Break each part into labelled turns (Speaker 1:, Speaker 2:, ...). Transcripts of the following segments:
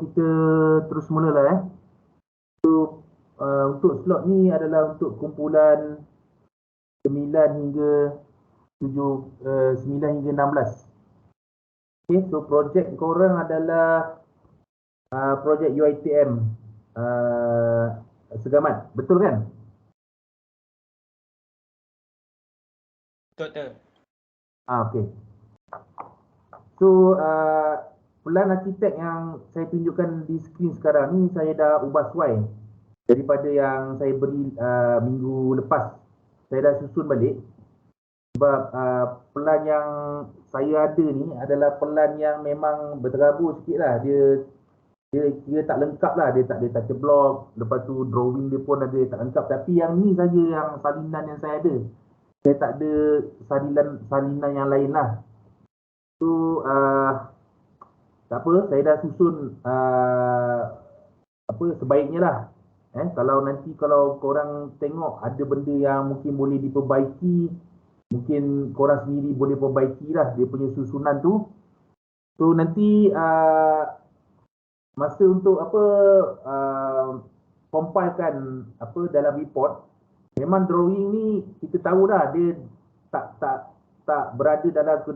Speaker 1: kita terus mulalah untuk slot ni adalah untuk kumpulan 9 hingga 16. Okay, so projek korang adalah projek UiTM Segamat, betul kan?
Speaker 2: Betul.
Speaker 1: Okay. So pelan arkitek yang saya tunjukkan di skrin sekarang ni saya dah ubah sesuai daripada yang saya beri minggu lepas. Saya dah susun balik sebab pelan yang saya ada ni adalah pelan yang memang berterabur sikit lah. Dia tak lengkap lah, dia tak ada touch block, lepas tu drawing dia pun ada tak lengkap. Tapi yang ni saja yang salinan yang saya ada. Saya tak ada salinan yang lain lah. So tak apa, saya dah susun sebaiknya lah. Kalau korang tengok ada benda yang mungkin boleh diperbaiki, mungkin korang sendiri boleh perbaiki lah dia punya susunan tu. So nanti masa untuk compilekan dalam report, memang drawing ni kita tahu dah dia tak berada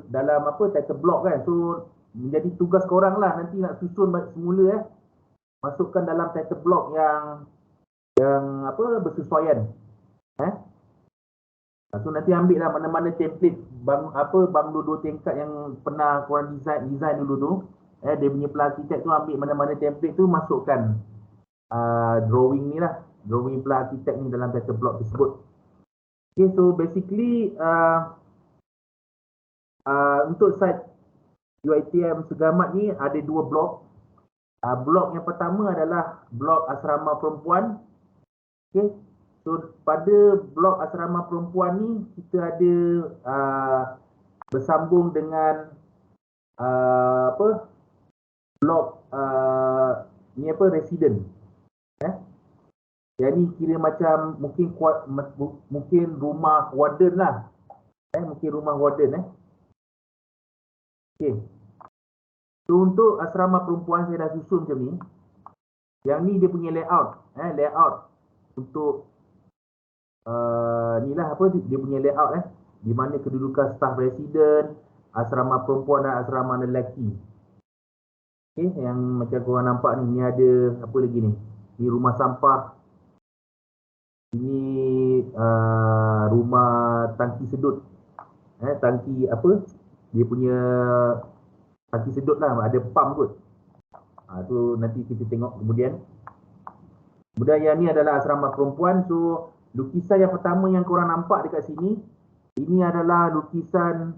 Speaker 1: dalam title block kan. So menjadi tugas korang lah nanti nak susun semula masukkan dalam title block yang bersesuaian. So nanti ambil lah mana-mana template banglo 2 tingkat yang pernah korang design dulu tu. Dia punya pelan arkitek tu, ambil mana-mana template tu, masukkan drawing ni lah, drawing pelan arkitek ni dalam title block tersebut. Okay, so basically untuk site UiTM Segamat ni ada 2 blok. Blok yang pertama adalah blok asrama perempuan. Okay, so pada blok asrama perempuan ni kita ada bersambung dengan blok ni resident. Yang ni kira macam mungkin rumah warden lah. Mungkin rumah warden. Okay. So untuk asrama perempuan saya dah susun macam ni. Yang ni dia punya layout. Layout untuk dia punya layout di mana kedudukan staf resident, asrama perempuan dan asrama lelaki. Okay, yang macam korang nampak ni ada apa lagi ni? Ni rumah sampah. Ini rumah tangki sedut. Tangki dia punya tangki sedut lah, ada pump kot. Tu nanti kita tengok kemudian. Kemudian yang ni adalah asrama perempuan. So lukisan yang pertama yang korang nampak dekat sini, ini adalah lukisan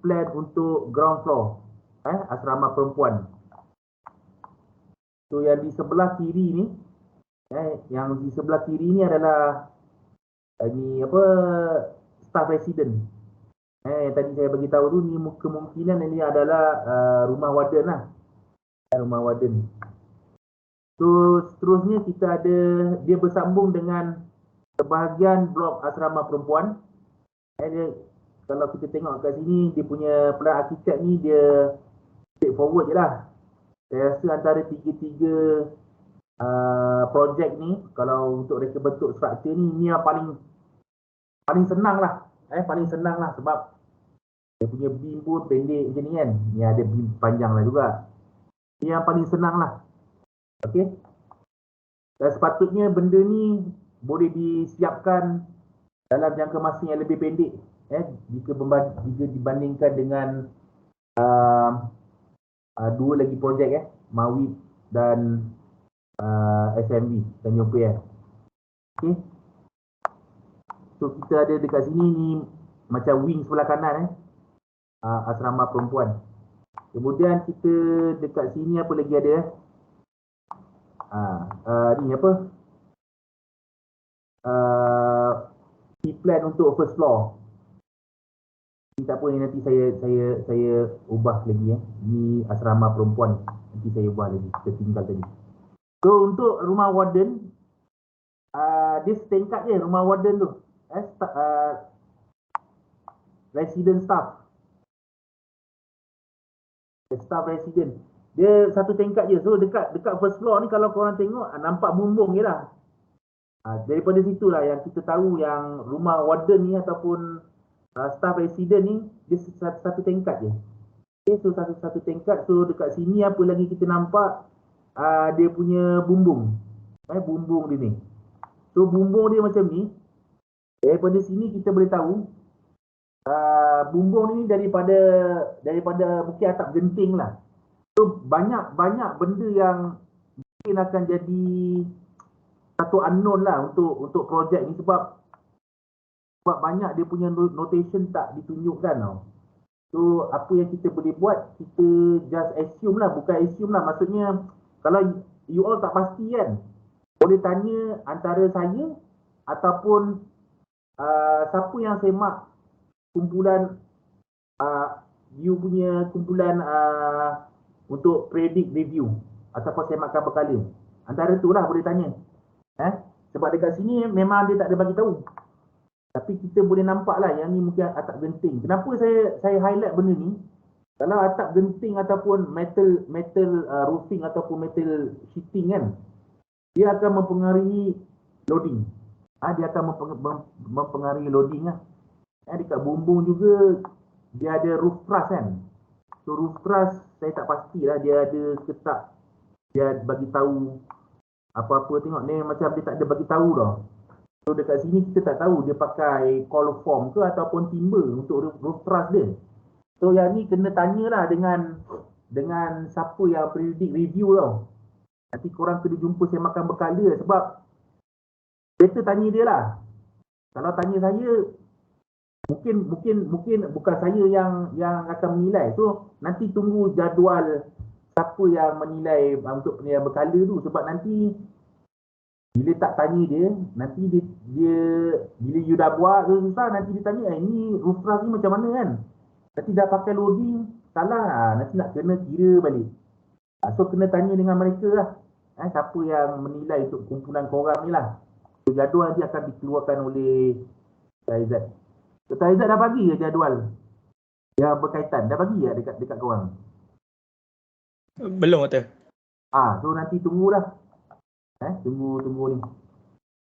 Speaker 1: plan untuk ground floor asrama perempuan. So yang di sebelah kiri ni, yang di sebelah kiri ni adalah staff resident. Yang tadi saya bagi tahu tu, ni kemungkinan ini adalah rumah warden lah. Rumah warden. So seterusnya kita ada, dia bersambung dengan sebahagian blok asrama perempuan. Kalau kita tengok kat sini, dia punya pelan arkitek ni dia straightforward je lah. Saya rasa antara tiga-tiga projek ni, kalau untuk reka bentuk struktur ni yang paling senang lah. Paling senang lah sebab dia punya beam pun pendek macam ni kan. Ni ada beam panjang lah juga. Ni yang paling senang lah. Okay. Dan sepatutnya benda ni boleh disiapkan dalam jangka masa yang lebih pendek. Jika dibandingkan dengan dua lagi projek Mawib dan SMB Tanjung Priok. Okay. So kita ada dekat sini ni macam wing sebelah kanan asrama perempuan. Kemudian kita dekat sini apa lagi ada ni apa plan untuk first floor. Ini tak apa, ni nanti saya ubah lagi Ni asrama perempuan. Nanti saya ubah lagi, kita tinggal tadi. So untuk rumah warden, dia setingkat je rumah warden tu. Resident staff. Staff resident. Dia satu tingkat je. So dekat first floor ni kalau korang tengok nampak bumbung je lah. Daripada situlah yang kita tahu yang rumah warden ni ataupun staff resident ni dia satu tingkat je. Okay, so satu tingkat. So dekat sini apa lagi kita nampak dia punya bumbung. Bumbung dia ni. So bumbung dia macam ni. Daripada sini kita boleh tahu bumbung ni daripada mungkin atap genting lah. So banyak benda yang mungkin akan jadi satu unknown lah untuk projek ni sebab banyak dia punya notation tak ditunjukkan tau. So apa yang kita boleh buat, kita just assume lah, bukan assume lah, maksudnya kalau you all tak pasti kan, boleh tanya antara saya ataupun siapa yang semak kumpulan you punya kumpulan untuk predict review ataupun semakan berkala. Antara tu lah boleh tanya. Sebab dekat sini memang dia tak ada bagi tahu. Tapi kita boleh nampak lah yang ni mungkin atap genting. Kenapa saya highlight benda ni? Kalau atap genting ataupun metal roofing ataupun metal sheeting kan, dia akan mempengaruhi loading. Dia akan mempengaruhi loading lah. Dekat bumbung juga dia ada roof truss kan. So roof truss saya tak pastilah dia ada ke tak. Dia bagi tahu apa-apa, tengok ni macam dia tak ada bagi tahu dah. So dekat sini kita tak tahu dia pakai call form ke ataupun timber untuk roof truss dia. So yang ni kena tanyalah dengan siapa yang predict review tau. Nanti korang kena jumpa semakan berkala sebab better tanya dia lah. Kalau tanya saya, mungkin bukan saya yang akan menilai. So nanti tunggu jadual siapa yang menilai untuk penilaian berkala tu, sebab nanti bila tak tanya dia, nanti dia bila you dah buat susah, nanti dia tanya ni roof truss ni macam mana kan, nanti dah pakai loading salah, nanti nak kena kira balik. So kena tanya dengan mereka lah, siapa yang menilai untuk kumpulan korang ni lah. So jadual nanti akan dikeluarkan oleh Aizat. Dr. Aizat dah bagi ke jadual yang berkaitan? Dah bagi ya dekat korang?
Speaker 2: Belum Dr.
Speaker 1: So nanti tunggulah. Tunggu ni.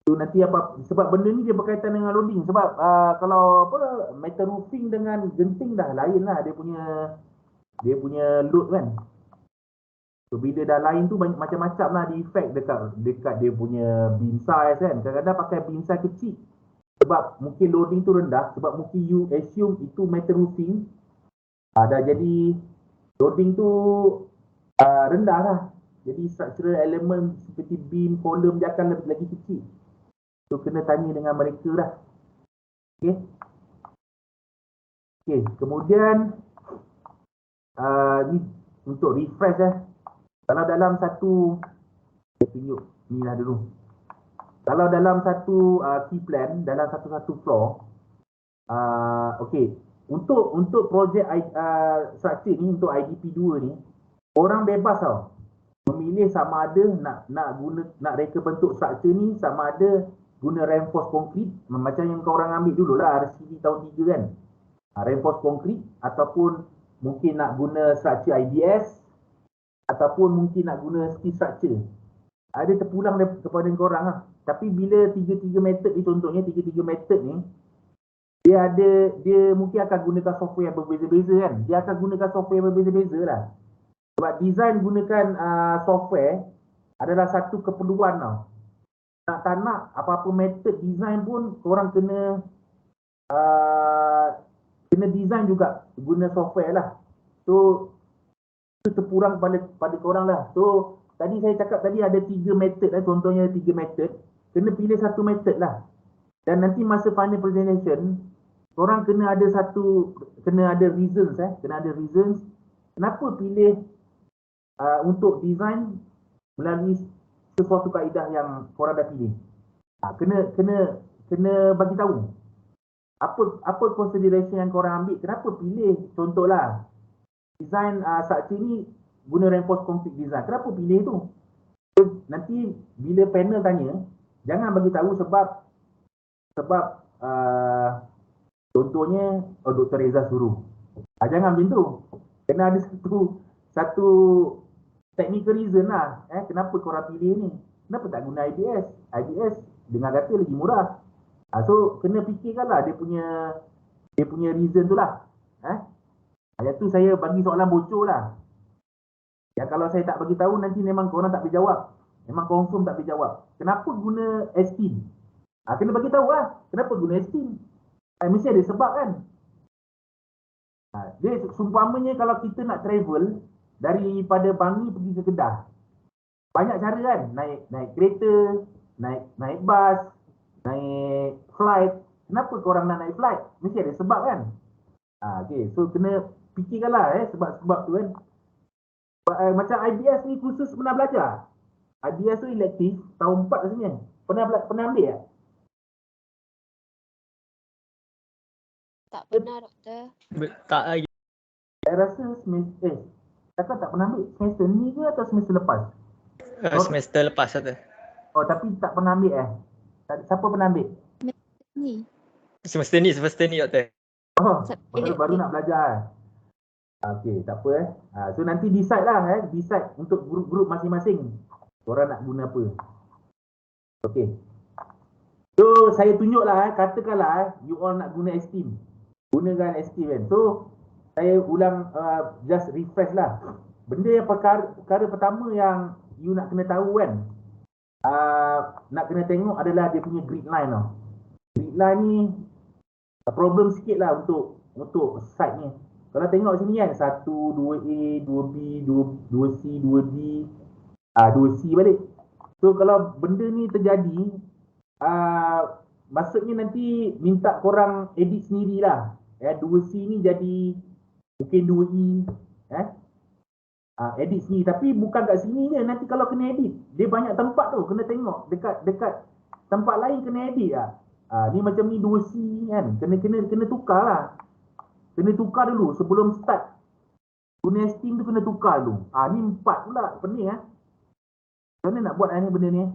Speaker 1: So nanti apa, sebab benda ni dia berkaitan dengan loading. Sebab kalau metal roofing dengan genting dah lain lah dia punya load kan. So bila dah lain tu banyak macam-macam lah di effect dekat dia punya beam size kan. Kadang-kadang pakai beam size kecil sebab mungkin loading tu rendah, sebab mungkin you assume itu metal roofing, dah jadi loading tu rendah lah. Jadi structural element seperti beam, column dia akan lagi kecil. So kena tanya dengan mereka lah. Okay, kemudian ni untuk refresh kalau dalam satu, saya tunjuk ni lah dulu. Kalau dalam satu key plan, dalam satu floor, untuk projek structure ni, untuk IDP 2 ni, orang bebas tau memilih sama ada nak reka bentuk structure ni, sama ada guna reinforced concrete macam yang kau orang ambil dulu lah RCD tahun 3 kan, reinforced concrete, ataupun mungkin nak guna structure IBS, ataupun mungkin nak guna steel structure. Dia terpulang kepada korang lah. Tapi bila tiga method ni, contohnya tiga method ni, dia mungkin akan gunakan software yang berbeza-beza kan. Dia akan gunakan software yang berbeza-beza lah. Sebab design gunakan software adalah satu keperluan tau. Tak nak apa-apa method design pun korang kena design juga guna software lah. So itu terpurang pada korang lah. So tadi saya cakap tadi ada 3 method lah, contohnya 3 method. Kena pilih satu method lah. Dan nanti masa final presentation, korang kena ada reasons kena ada reasons kenapa pilih untuk design melalui sesuatu kaedah yang korang dah pilih. Kena bagi tahu apa consideration yang korang ambil, kenapa pilih. Contohlah design structure ni guna reinforced concrete design, kenapa pilih tu. So, nanti bila panel tanya, jangan bagi tahu sebab contohnya Dr. Reza suruh. Jangan macam tu. Kena ada satu technical reason lah. Kenapa korang pilih ni? Kenapa tak guna IBS? IBS dengar kata lagi murah. So kena fikirkan lah dia punya reason tu lah. Yang tu saya bagi soalan bocor lah. Yang kalau saya tak bagi tahu nanti memang korang tak boleh jawab. Memang confirm tak boleh jawab. Kenapa guna Esteem? Kena bagi tahu lah. Kenapa guna Esteem? Mesti ada sebab kan. Dia seumpamanya kalau kita nak travel daripada Bangi pergi ke Kedah. Banyak cara kan. Naik kereta, naik bas, naik flight. Kenapa korang nak naik flight? Mesti ada sebab kan. Okay. So kena fikirkanlah sebab-sebab tu kan. Macam IBS ni khusus pernah belajar. IBS tu elektif tahun 4 rasanya. Pernah ambil tak?
Speaker 3: Tak pernah, doktor.
Speaker 2: Tak lagi.
Speaker 1: Saya rasa semester Kakak tak pernah ambil semester ni ke atau semester lepas?
Speaker 2: Semester lepas doktor.
Speaker 1: Oh, tapi tak pernah ambil Siapa pernah ambil?
Speaker 3: Ni.
Speaker 2: Semester ni doktor.
Speaker 1: Oh, baru nak belajar. Okey, tak apa So nanti decide lah decide untuk grup-grup masing-masing. Korang nak guna apa? Okey. So saya tunjuklah katakanlah you all nak guna Esteem. Gunakan Esteem kan. So saya ulang just refresh lah. Benda yang perkara pertama yang you nak kena tahu kan. Nak kena tengok adalah dia punya grid line tau. Grid line ni problem sikit lah untuk site ni. Kalau tengok sini kan 1, 2A, 2B, 2C, 2D 2C balik. So kalau benda ni terjadi maksudnya nanti minta korang edit sendirilah. 2C ni jadi mungkin 2E edit sendiri. Tapi bukan kat sini je. Nanti kalau kena edit, dia banyak tempat tu kena tengok. Dekat tempat lain kena edit lah. Ni macam ni 2C kan. Kena tukar lah. Kena tukar dulu sebelum start. Guna Esteem tu kena tukar dulu. Ni 4 pula. Pening Macam mana nak buat ni benda ni?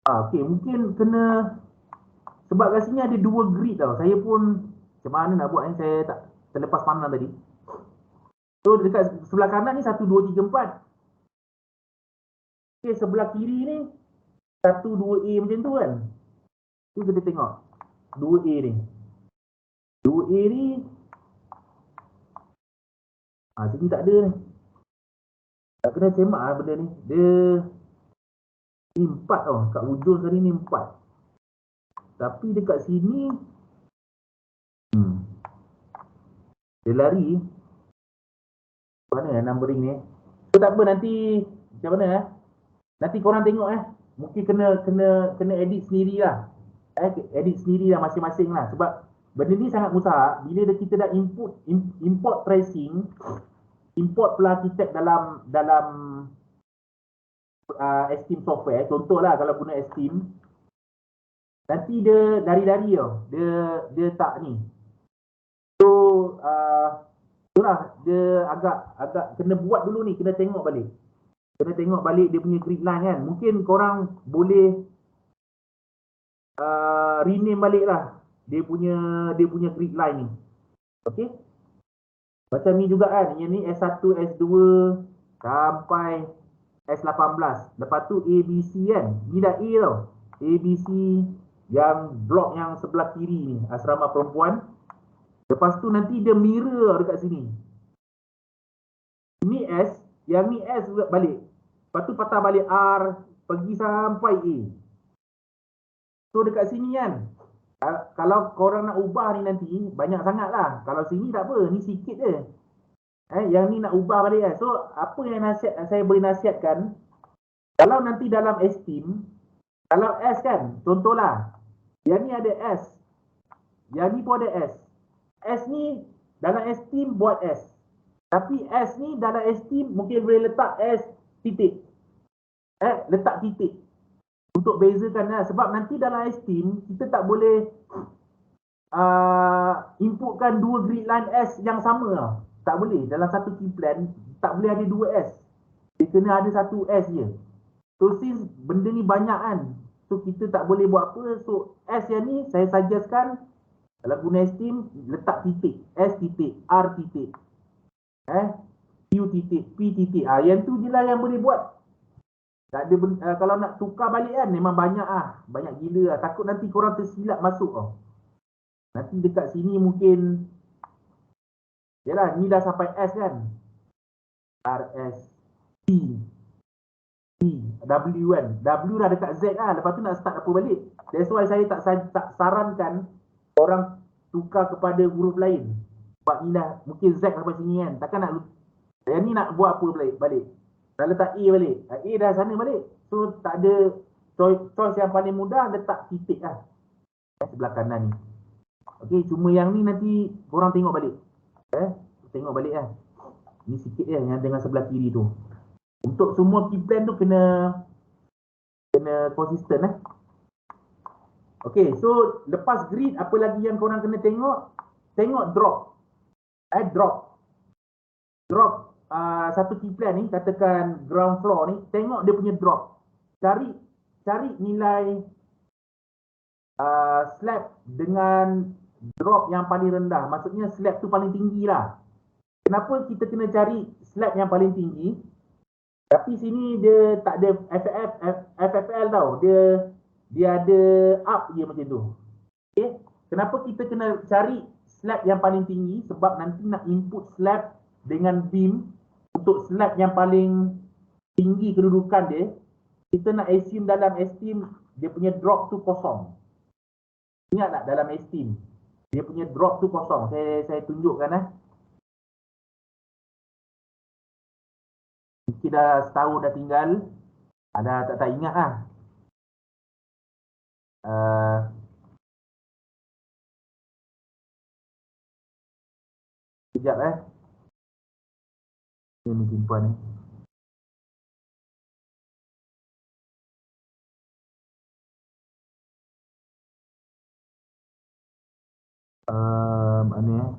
Speaker 1: Okay, mungkin kena sebab kat sini ada 2 grid tau. Saya pun macam mana nak buat ni, saya tak terlepas pandang tadi. So dekat sebelah kanan ni 1, 2, 3, 4. Okay, sebelah kiri ni 1, 2A macam tu kan. Tu kita tengok 2A ni. 2A ni sini tak ada ni. Tak kena semak benda ni. Dia ni 4 tau. Kat ujung tadi ni 4. Tapi dekat sini dia lari. Mana numbering ni? So tak apa nanti macam mana nanti korang tengok mungkin kena edit sendirilah. Edit sendirilah masing-masing lah. Sebab benda ni sangat mudah. Bila kita dah import tracing, import pula architect dalam Esteem software. Contohlah kalau guna Esteem, nanti dia lari-lari tau. Dia tak ni. So itulah dia agak kena buat dulu ni, kena tengok balik. Kena tengok balik dia punya grid line kan. Mungkin korang boleh rename balik lah dia punya grid line ni. Okey? Macam ni juga kan. Yang ni S1, S2 sampai S18. Lepas tu ABC kan. Ni dah A tau. ABC yang blok yang sebelah kiri ni, asrama perempuan. Lepas tu nanti dia mirror dekat sini. Ni S, yang ni S juga balik. Lepas tu patah balik R, pergi sampai A. So dekat sini kan, kalau korang nak ubah ni nanti, banyak sangat lah. Kalau sini tak apa, ni sikit je. Yang ni nak ubah balik kan. So apa yang saya boleh nasihatkan, kalau nanti dalam Esteem, kalau S kan, contohlah, yang ni ada S, yang ni pun ada S. S ni dalam Esteem buat S. Tapi S ni dalam Esteem mungkin boleh letak S titik. Letak titik. Untuk bezakan lah. Sebab nanti dalam Esteem kita tak boleh inputkan 2 grid line S yang sama lah. Tak boleh. Dalam satu key plan tak boleh ada 2 S. Dia kena ada 1 S je. So since benda ni banyak kan, so kita tak boleh buat apa. So S yang ni saya suggestkan kalau guna Esteem letak titik. S titik R titik. Q titik, P titik. Yang tu je lah yang boleh buat. Tak ada kalau nak tukar balik kan memang banyak banyak gila lah. Takut nanti korang tersilap masuk tau. Nanti dekat sini mungkin yalah ni dah sampai S kan. R S T T W kan. W dah dekat Z lah. Lepas tu nak start apa balik. That's why saya tak sarankan orang tukar kepada huruf lain. Sebab ni dah mungkin Z sampai sini kan. Takkan nak yang ni nak buat apa balik. Dah letak A balik. A dah sana balik. So tak ada choice yang paling mudah letak titik lah. Sebelah kanan ni. Okey, cuma yang ni nanti korang tengok balik. Tengok balik lah. Ni sikit je yang dengan sebelah kiri tu. Untuk semua key plan tu kena konsisten Okey, so lepas grid apa lagi yang korang kena tengok? Tengok drop. Drop satu key plan ni, katakan ground floor ni, tengok dia punya drop. Cari nilai slab dengan drop yang paling rendah. Maksudnya slab tu paling tinggi lah. Kenapa kita kena cari slab yang paling tinggi? Tapi sini dia tak ada FFL tau. Dia ada up je macam tu. Okay. Kenapa kita kena cari slab yang paling tinggi? Sebab nanti nak input slab dengan beam. Untuk slab yang paling tinggi kedudukan dia, kita nak assume dalam estim dia punya drop tu kosong. Ingat tak dalam estim dia punya drop tu kosong. Saya tunjukkan Mungkin dah setahun dah tinggal. Ada tak ingat lah. Sekejap Ini simpan ni. Mana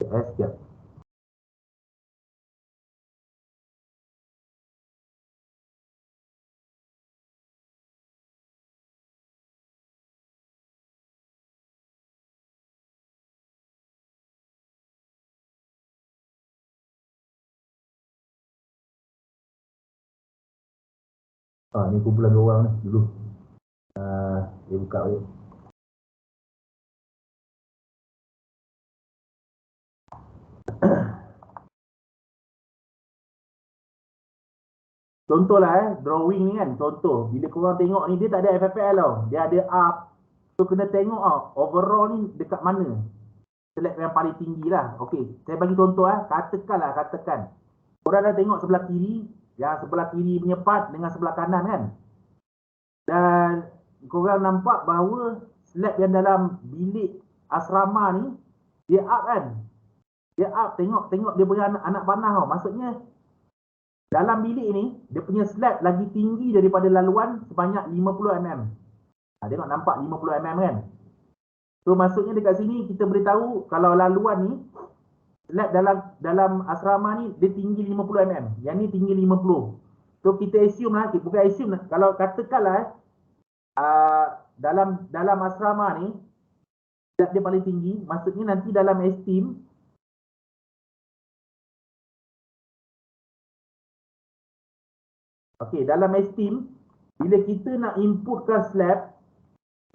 Speaker 1: sekejap. Ni kumpulan dua orang ni dulu. Dia buka balik. Contohlah drawing ni kan. Contoh, bila korang tengok ni dia tak ada FFL tau. Dia ada up. So kena tengok overall ni dekat mana slab yang paling tinggi lah. Okey, saya bagi contoh katakan. Korang dah tengok sebelah kiri. Yang sebelah kiri punya part dengan sebelah kanan kan. Dan korang nampak bahawa slab yang dalam bilik asrama ni dia up kan. Dia up, tengok dia punya anak panah tau. Maksudnya dalam bilik ni dia punya slab lagi tinggi daripada laluan sebanyak 50 mm. Tengok nampak 50 mm kan. So maksudnya dekat sini kita boleh tahu kalau laluan ni slab dalam asrama ni dia tinggi 50 mm. Yang ni tinggi 50. So kita assume lah, bukan assume lah. Kalau katakanlah dalam asrama ni slab dia paling tinggi, maksudnya nanti dalam estim dalam estim bila kita nak inputkan slab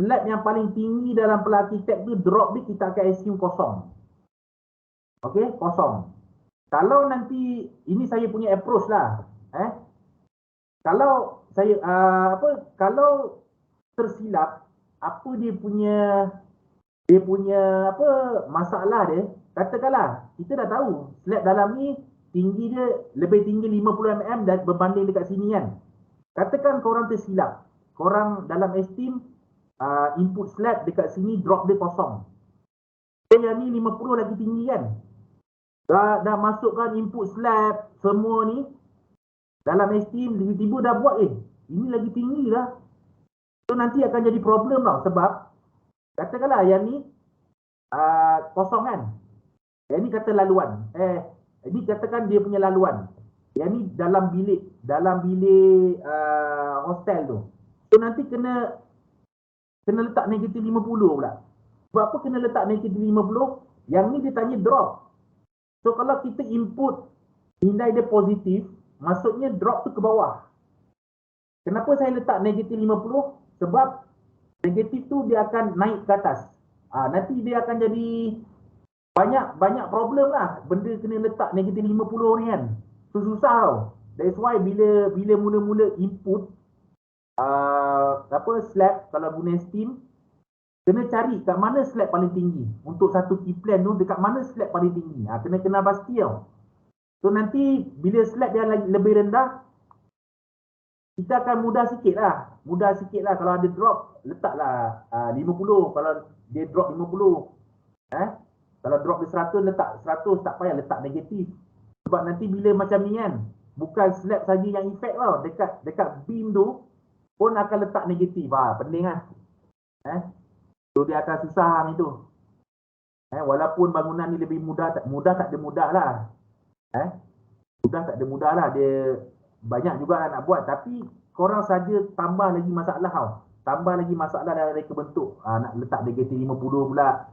Speaker 1: yang paling tinggi dalam pelarkitek tu drop dia kita akan assume kosong. Kosong. Kalau nanti ini saya punya approach lah. Kalau saya kalau tersilap apa dia punya masalah dia, katakanlah kita dah tahu slab dalam ni tinggi dia lebih tinggi 50 mm dan berbanding dekat sini kan. Katakan korang tersilap. Korang dalam estim input slab dekat sini drop dia kosong. So yang ni 50 lagi tinggi kan. Dah masukkan input slab semua ni dalam estim, tiba-tiba dah buat ini lagi tinggi lah. So nanti akan jadi problem tau. Sebab katakanlah yang ni kosong kan. Yang ni kata laluan. Ini katakan dia punya laluan. Yang ni dalam bilik hostel tu. So nanti kena kena letak negatif 50 pula. Sebab apa kena letak negatif 50? Yang ni dia tanya drop. So kalau kita input nilai dia positif, maksudnya drop tu ke bawah. Kenapa saya letak negatif 50? Sebab negatif tu dia akan naik ke atas. Nanti dia akan jadi banyak problem lah. Benda kena letak negatif 50 ni kan. So susah tau. That's why bila mula-mula input slab, kalau guna steam, kena cari kat mana slab paling tinggi. Untuk satu key plan tu, dekat mana slab paling tinggi. Kena kenal pasti tau. So nanti bila slab dia lebih rendah, kita akan mudah sikit lah. Kalau ada drop, letaklah 50. Kalau dia drop 50. Kalau drop dia 100, letak 100. Tak payah letak negatif. Sebab nanti bila macam ni kan, bukan slab saja yang efek tau. Dekat beam tu pun akan letak negatif. Pening lah. So dia akan susah hang itu. Walaupun bangunan ni lebih mudah tak ada mudah lah. Mudah tak ada mudah lah. Dia banyak juga nak buat. Tapi korang saja tambah lagi masalah tau. Tambah lagi masalah dalam reka bentuk. Nak letak negatif 50 pula.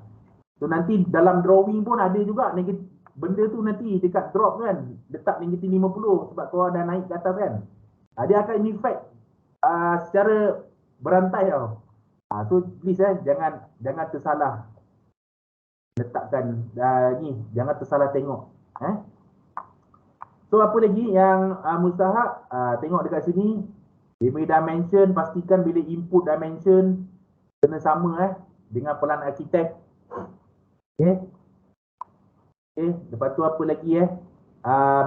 Speaker 1: So nanti dalam drawing pun ada juga negatif. Benda tu nanti dekat drop kan, letak negatif 50 sebab korang dah naik ke atas kan. Dia akan effect secara berantai tau. So please jangan tersalah letakkan ni, jangan tersalah tengok. So apa lagi yang mustahak, tengok dekat sini, dia punya dimension, pastikan bila input dimension kena sama dengan pelan arkitek. Lepas tu apa lagi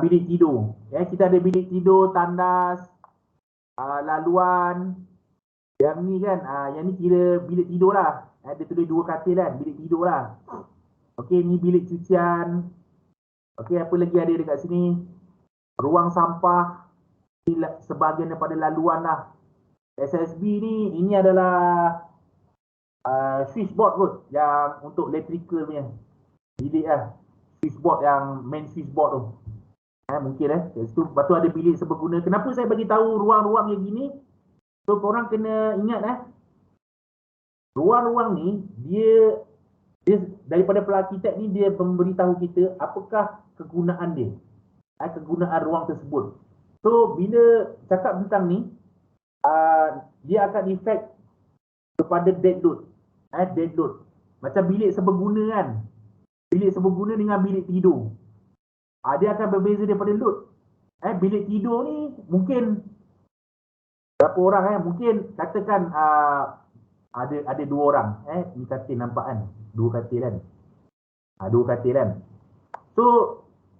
Speaker 1: bilik tidur. Kita ada bilik tidur, tandas, laluan. Yang ni kan, yang ni kira bilik tidur lah. Dia tulis 2 katil kan, bilik tidur lah. Okey, ni bilik cucian. Okey, apa lagi ada dekat sini? Ruang sampah. Ini sebahagian daripada laluan lah. SSB ni, ini adalah switchboard kot, yang untuk electrical punya bilik lah. Switchboard yang main switchboard tu. Mungkin lepas tu ada bilik seberguna. Kenapa saya bagi tahu ruang-ruang yang gini? So korang kena ingat ruang-ruang ni dia daripada pelarkitek ni dia memberitahu kita apakah kegunaan dia. Kegunaan ruang tersebut. So bila cakap tentang ni, dia akan efek kepada dead load. Dead load. Macam bilik seberguna kan. Bilik seberguna dengan bilik tidur. Dia akan berbeza daripada load. Bilik tidur ni mungkin berapa orang mungkin katakan ada 2 orang. Ni katil nampak kan? 2 katil kan? 2 katil kan? So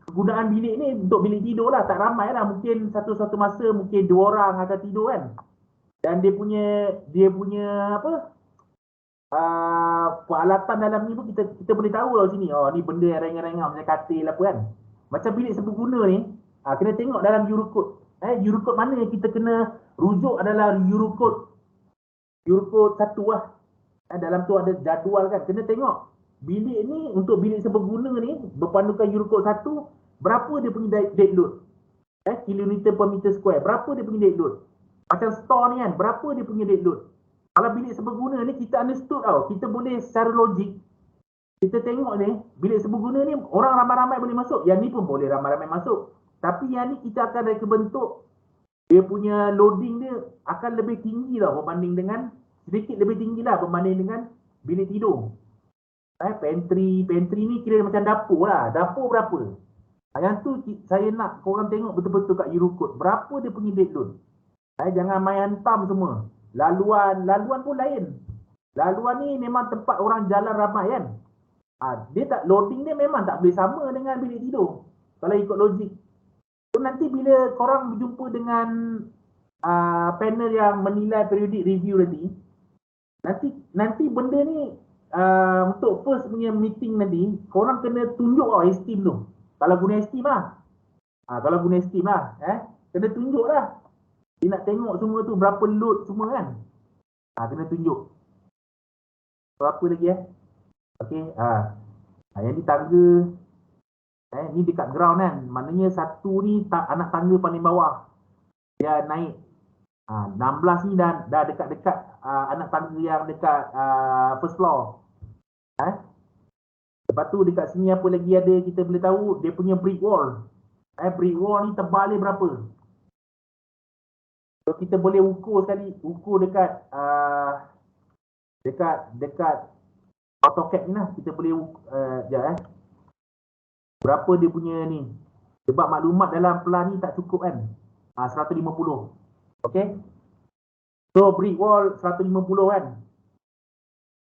Speaker 1: kegunaan bilik ni untuk bilik tidur lah, tak ramai lah. Mungkin satu masa mungkin 2 orang akan tidur kan? Dan dia punya apa? Peralatan dalam ni pun kita boleh tahu lah sini. Ni benda yang ringan-ringan macam katil apa kan. Macam bilik seberguna ni, kena tengok dalam Eurocode. Eurocode mana yang kita kena rujuk adalah Eurocode 1 lah. Dalam tu ada jadual kan. Kena tengok bilik ni, untuk bilik seberguna ni berpandukan Eurocode 1, berapa dia punya dead load. Kilonewton per meter square. Berapa dia punya dead load. Macam store ni kan, berapa dia punya dead load. Kalau bilik seberguna ni kita understood tau. Kita boleh secara logik, kita tengok ni, bilik seberguna ni orang ramai-ramai boleh masuk. Yang ni pun boleh ramai-ramai masuk. Tapi yang ni kita akan reka bentuk, dia punya loading dia akan lebih tinggi tau berbanding dengan, sedikit lebih tinggi lah berbanding dengan bilik tidur. Pantry ni kira macam dapur lah. Dapur berapa? Yang tu saya nak korang tengok betul-betul kat Eurocode. Berapa dia punya dead load. Jangan main hantam semua. Laluan pun lain. Laluan ni memang tempat orang jalan ramai kan. Dia tak, loading dia memang tak boleh sama dengan bilik tidur kalau ikut logik. So nanti bila korang berjumpa dengan panel yang menilai periodic review nanti benda ni untuk first punya meeting nanti korang kena tunjuk esteem tu. Kalau guna esteem lah. Kena tunjuk lah. Dia nak tengok semua tu berapa load semua kan. Kena tunjuk. So apa lagi Okey, yang ni tangga. Ni dekat ground kan. Maknanya satu ni anak tangga paling bawah. Dia naik. 16 ni dah dekat-dekat anak tangga yang dekat first floor. Lepas tu dekat sini apa lagi ada kita boleh tahu, dia punya brick wall. Brick wall ni tebal dia berapa? So kita boleh ukur sekali, ukur dekat dekat AutoCAD ni lah. Kita boleh berapa dia punya ni. Sebab maklumat dalam plan ni tak cukup kan. 150. Okay. So brick wall 150 kan.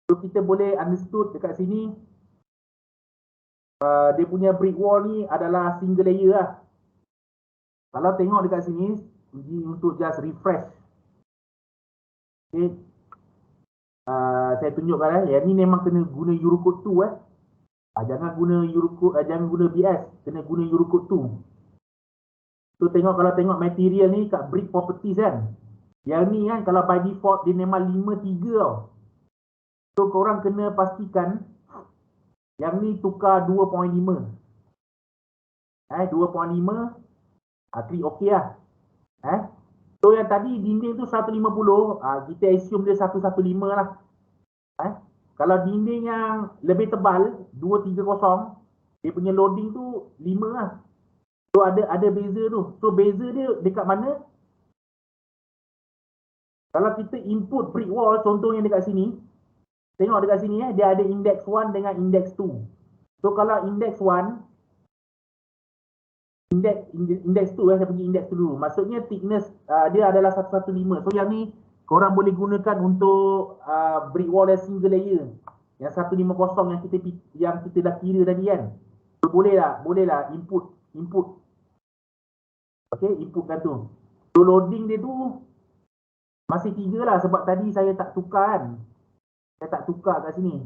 Speaker 1: So kita boleh understood dekat sini dia punya brick wall ni adalah single layer lah. Kalau tengok dekat sini untuk just refresh. Okay. Saya tunjukkan yang ni memang kena guna Eurocode 2 jangan guna Eurocode, jangan guna BS, kena guna Eurocode 2. So kalau tengok material ni kat brick properties kan. Yang ni kan kalau by default dia memang 53 tau. So korang kena pastikan yang ni tukar 2.5. 2.5 klik OK lah. So yang tadi dinding tu 150, kita assume dia 115 lah. Kalau dinding yang lebih tebal 230, dia punya loading tu 5 lah. So ada beza tu. So beza dia dekat mana? Kalau kita input brick wall, contohnya dekat sini, tengok dekat sini dia ada index 1 dengan index 2. So kalau index 1, index 2 saya pergi index 2 dulu. Maksudnya thickness dia adalah 115. So yang ni korang boleh gunakan untuk brick wall yang single layer. Yang 150 yang kita dah kira tadi kan. So boleh lah input. Okay, inputkan tu. So loading dia tu masih 3 lah sebab tadi saya tak tukar kan. Saya tak tukar kat sini.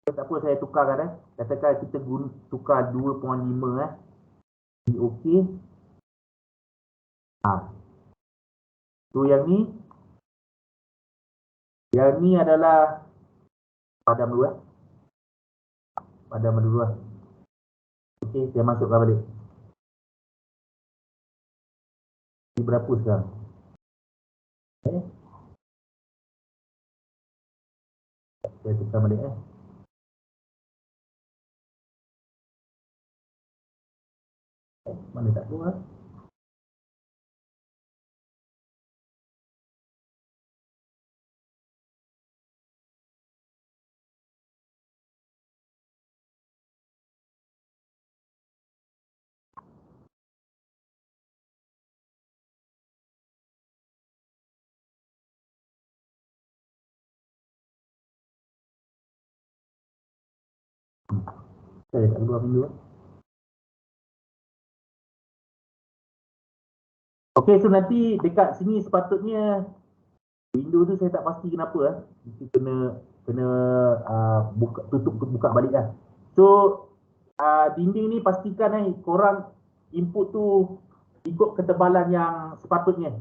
Speaker 1: Tak apa, saya tukarkan Katakan kita tukar 2.5 Ini okey. So yang ni adalah padam dulu Padam dulu lah. Okey, saya masukkan balik. Ini berapa sekarang? Saya tukar balik mana tak keluar? Saya tak keluar pintu. Okey, so nanti dekat sini sepatutnya window tu saya tak pasti kenapa Mesti kena buka balik lah. So dinding ni pastikan korang input tu ikut ketebalan yang sepatutnya.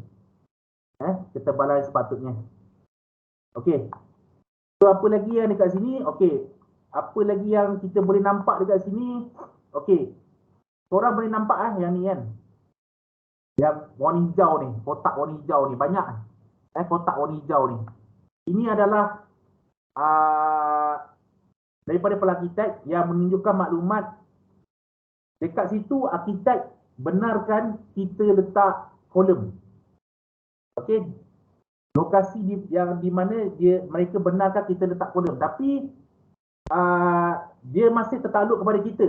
Speaker 1: Ketebalan yang sepatutnya. Okey. So apa lagi yang dekat sini? Okey. Apa lagi yang kita boleh nampak dekat sini? Okey. Korang boleh nampak yang ni kan. Yang warna hijau ni, kotak warna hijau ni banyak. Kotak warna hijau ni. Ini adalah daripada pelarkitek yang menunjukkan maklumat dekat situ arkitek benarkan kita letak kolom. Okey. Lokasi yang di mana mereka benarkan kita letak kolom, tapi dia masih tertakluk kepada kita.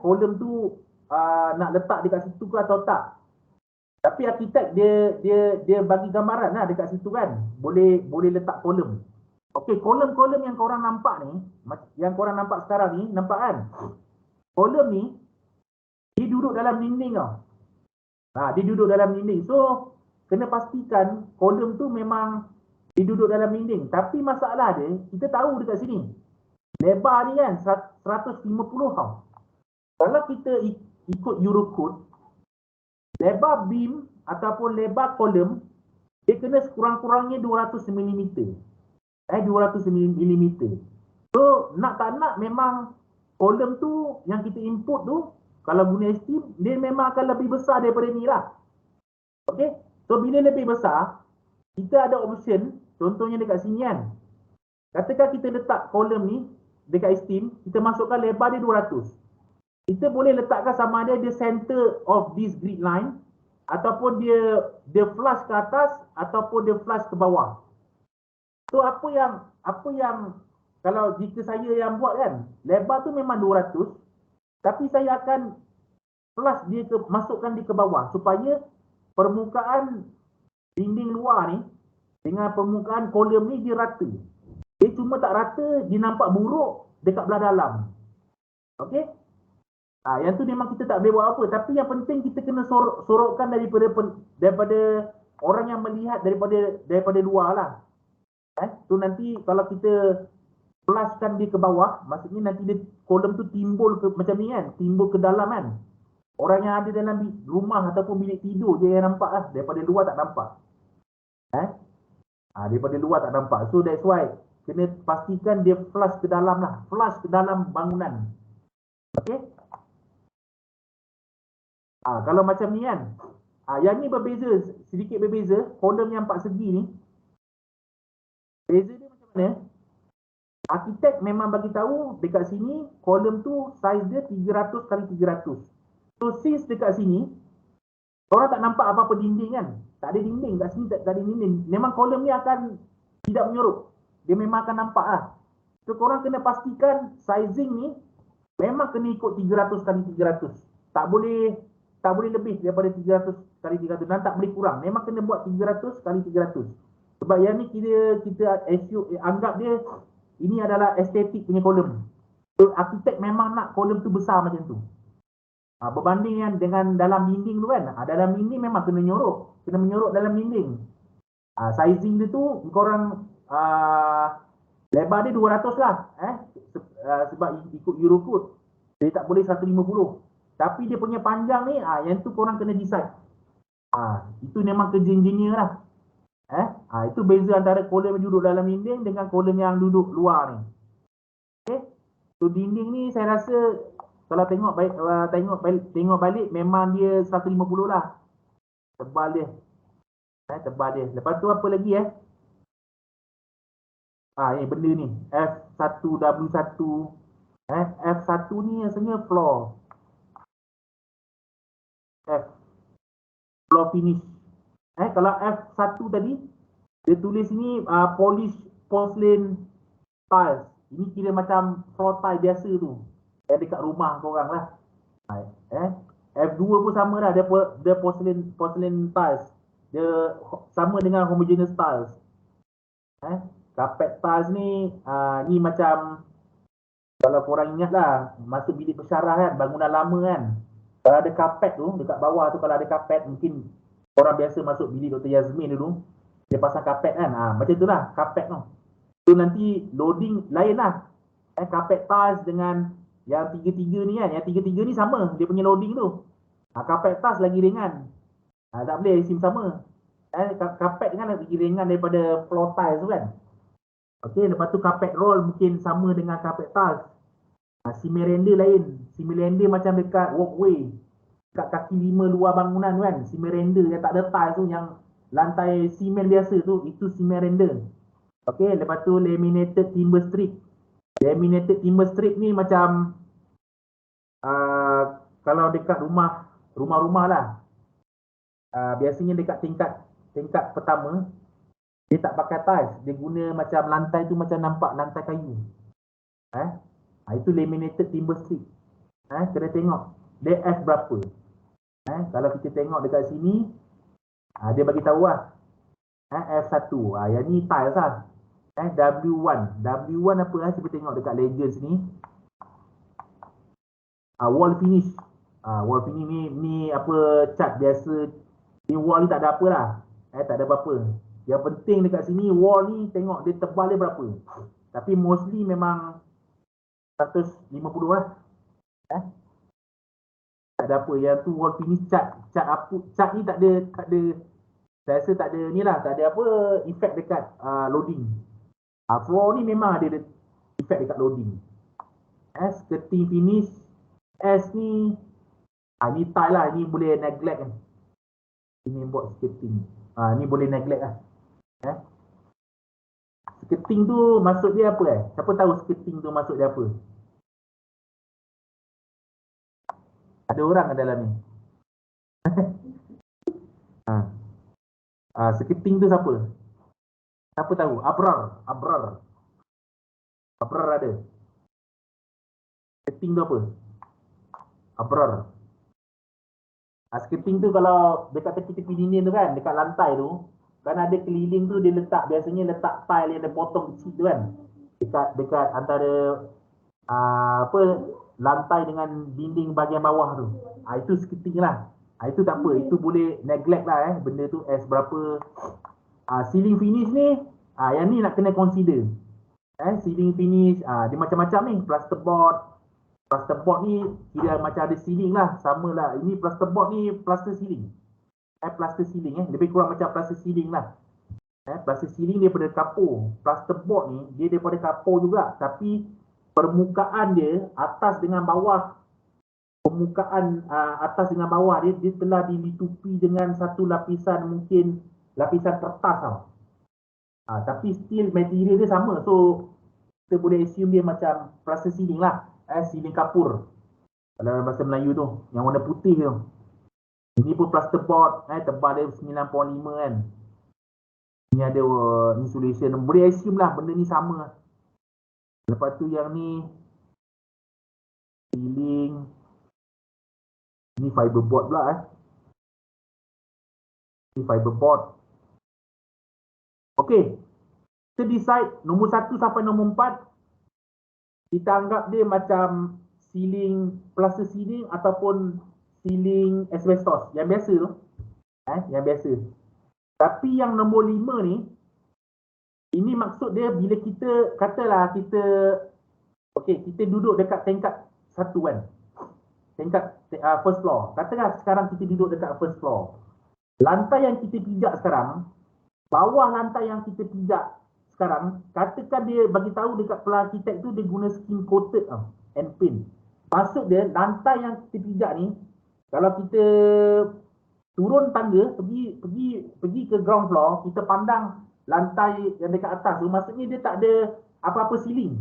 Speaker 1: Kolom tu nak letak dekat situ ke atau tak. Tapi arkitek dia bagi gambaran lah dekat situ kan. Boleh letak kolom. Okey, kolom-kolom yang korang nampak ni, yang korang nampak sekarang ni, nampak kan? Kolom ni dia duduk dalam dinding tau. Dia duduk dalam dinding. So kena pastikan kolom tu memang dia duduk dalam dinding. Tapi masalah dia, kita tahu dekat sini lebar ni kan 150 tau. Kalau kita ikut Eurocode, lebar beam ataupun lebar kolom dia kena sekurang-kurangnya 200 mm. 200 mm. So nak tak nak memang kolom tu yang kita input tu kalau guna ST dia memang akan lebih besar daripada ni lah. Okey. So bila lebih besar kita ada option, contohnya dekat sini kan. Katakan kita letak kolom ni dekat Esteem, kita masukkan lebar dia 200. Kita boleh letakkan sama ada dia center of this grid line ataupun dia flush ke atas ataupun dia flush ke bawah. So apa yang kalau jika saya yang buat kan, lebar tu memang 200, tapi saya akan flush dia masukkan dia ke bawah supaya permukaan dinding luar ni dengan permukaan kolom ni dia rata. Dia cuma tak rata, dia nampak buruk dekat belah dalam. Okey? Yang tu memang kita tak boleh buat apa, tapi yang penting kita kena sorokkan daripada orang yang melihat daripada luar lah. Tu nanti kalau kita flushkan dia ke bawah, maksudnya nanti dia kolom tu timbul ke macam ni kan, timbul ke dalam kan. Orang yang ada dalam rumah ataupun bilik tidur je yang nampak lah, daripada luar tak nampak. Daripada luar tak nampak. So that's why kena pastikan dia flush ke dalam lah, flush ke dalam bangunan. Okey? Kalau macam ni kan, yang ni berbeza, sedikit berbeza. Kolom yang 4 segi ni, beza dia macam mana? Arkitek memang bagi tahu dekat sini kolom tu saiz dia 300 kali 300. So since dekat sini orang tak nampak apa-apa dinding kan, tak ada dinding kat sini, tak ada dinding, memang kolom ni akan tidak menyorok, dia memang akan nampak lah. So korang kena pastikan sizing ni memang kena ikut 300 kali 300, tak boleh lebih daripada 300 kali 300 dan tak boleh kurang, memang kena buat 300 kali 300. Sebab yang ni kita anggap dia ini adalah estetik punya kolom. So arkitek memang nak kolom tu besar macam tu. Berbanding dengan dalam dinding tu kan, dalam dinding memang kena menyorok dalam dinding. Sizing dia tu korang lebar dia 200 lah, sebab ikut Eurocode dia tak boleh 150. Tapi dia punya panjang ni, yang tu korang kena decide. Itu memang kerja engineer lah. Itu beza antara kolom yang duduk dalam dinding dengan kolom yang duduk luar ni. Okay? So dinding ni saya rasa kalau tengok balik memang dia 150 lah. Tebal dia. Tebal dia. Lepas tu apa lagi ni benda ni. F1W1. F1 ni rasanya floor. Floor finish. Kalau F1 tadi dia tulis ni polish porcelain tiles. Ini kira macam floor tile biasa tu. Dekat rumah korang lah. F2 pun sama lah, dia porcelain tiles. Dia sama dengan homogeneous tiles. Carpet tiles ni ni macam kalau korang ingat lah, masuk bilik pensyarah kan, bangunan lama kan, kalau ada carpet tu dekat bawah tu, kalau ada carpet, mungkin orang biasa masuk bilik Dr. Yazmin dulu, dia pasang carpet kan, macam tu lah carpet tu. So nanti loading lain lah. Carpet tiles dengan yang tiga-tiga ni kan, yang tiga-tiga ni sama dia punya loading tu. Carpet tiles lagi ringan, tak boleh sim sama. Carpet kan lagi ringan daripada floor tiles tu kan. Okey, lepas tu carpet roll mungkin sama dengan carpet tiles. Cement render lain. Cement render macam dekat walkway, dekat kaki 5 luar bangunan tu kan, cement render yang tak ada tiles tu, yang lantai cement biasa tu, itu cement render. Okey, lepas tu laminated timber strip. Laminated timber strip ni macam kalau dekat rumah-rumah lah, biasanya dekat tingkat pertama dia tak pakai tiles, dia guna macam lantai tu macam nampak lantai kayu. Itu laminated timber strip. Kena tengok dia F berapa. Kalau kita tengok dekat sini, dia bagi tahu lah F1. Yang ni tiles lah. W1 apa cuba tengok dekat legends ni. Wall finish. Wall finish ni apa, cat biasa. Ni wall ni tak ada apa lah. Tak ada apa-apa. Yang penting dekat sini wall ni tengok dia tebal dia berapa. Tapi mostly memang 150 lah. Tak ada apa. Yang tu wall finish cat ni tak ada saya rasa tak ada ni lah, tak ada apa efek dekat loading. Floor ni memang ada efek dekat loading. Skirting finish S ni ni tile lah, ni boleh neglect kan. Ini buat skirting. Ni boleh neglect lah. Eh? Skirting tu maksud dia apa Siapa tahu skirting tu maksud dia apa? Ada orang kat dalam ni. Skirting tu siapa? Siapa tahu? Abrar ada. Skirting tu apa? Abrar. Skirting tu kalau dekat tepi-tepi dinding tu kan, dekat lantai tu, kan ada keliling tu dia letak, biasanya letak tile yang ada potong kecil tu kan. Dekat antara lantai dengan dinding bahagian bawah tu. Itu skirting lah. Itu tak apa, itu boleh neglect lah benda tu as berapa. Ceiling finish ni, yang ni nak kena consider. Ceiling finish, dia macam-macam ni, plasterboard ni kira macam ada ceiling lah, sama lah. Ini plasterboard ni plaster ceiling. Plaster ceiling lebih kurang macam plaster ceiling lah. Plaster ceiling daripada kapur. Plasterboard ni dia daripada kapur juga, tapi permukaan dia atas dengan bawah, permukaan atas dengan bawah dia telah dilitupi dengan satu lapisan, mungkin lapisan kertas tau. Tapi still material dia sama, so kita boleh assume dia macam plaster ceiling lah. Ceiling kapur dalam bahasa Melayu tu, yang warna putih tu. Ini pun plasterboard, tebal dia 9.5 kan. Ni ada insulation, boleh assume lah benda ni sama. Lepas tu yang ni ceiling, ni fiberboard pula ni fiberboard. Okey, kita decide nombor 1 sampai nombor 4 kita anggap dia macam ceiling, plaster ceiling ataupun ceiling asbestos yang biasa tu. Yang biasa. Tapi yang nombor 5 ni, ini maksud dia bila kita katalah kita duduk dekat tingkat 1 kan. Tingkat first floor. Katalah sekarang kita duduk dekat first floor. Lantai yang kita pijak sekarang, bawah lantai yang kita pijak sekarang, katakan dia bagi tahu dekat arkitek tu dia guna skin coated and paint. Maksud dia lantai yang kita pijak ni, kalau kita turun tangga pergi ke ground floor, kita pandang lantai yang dekat atas tu, maksudnya dia tak ada apa-apa ceiling.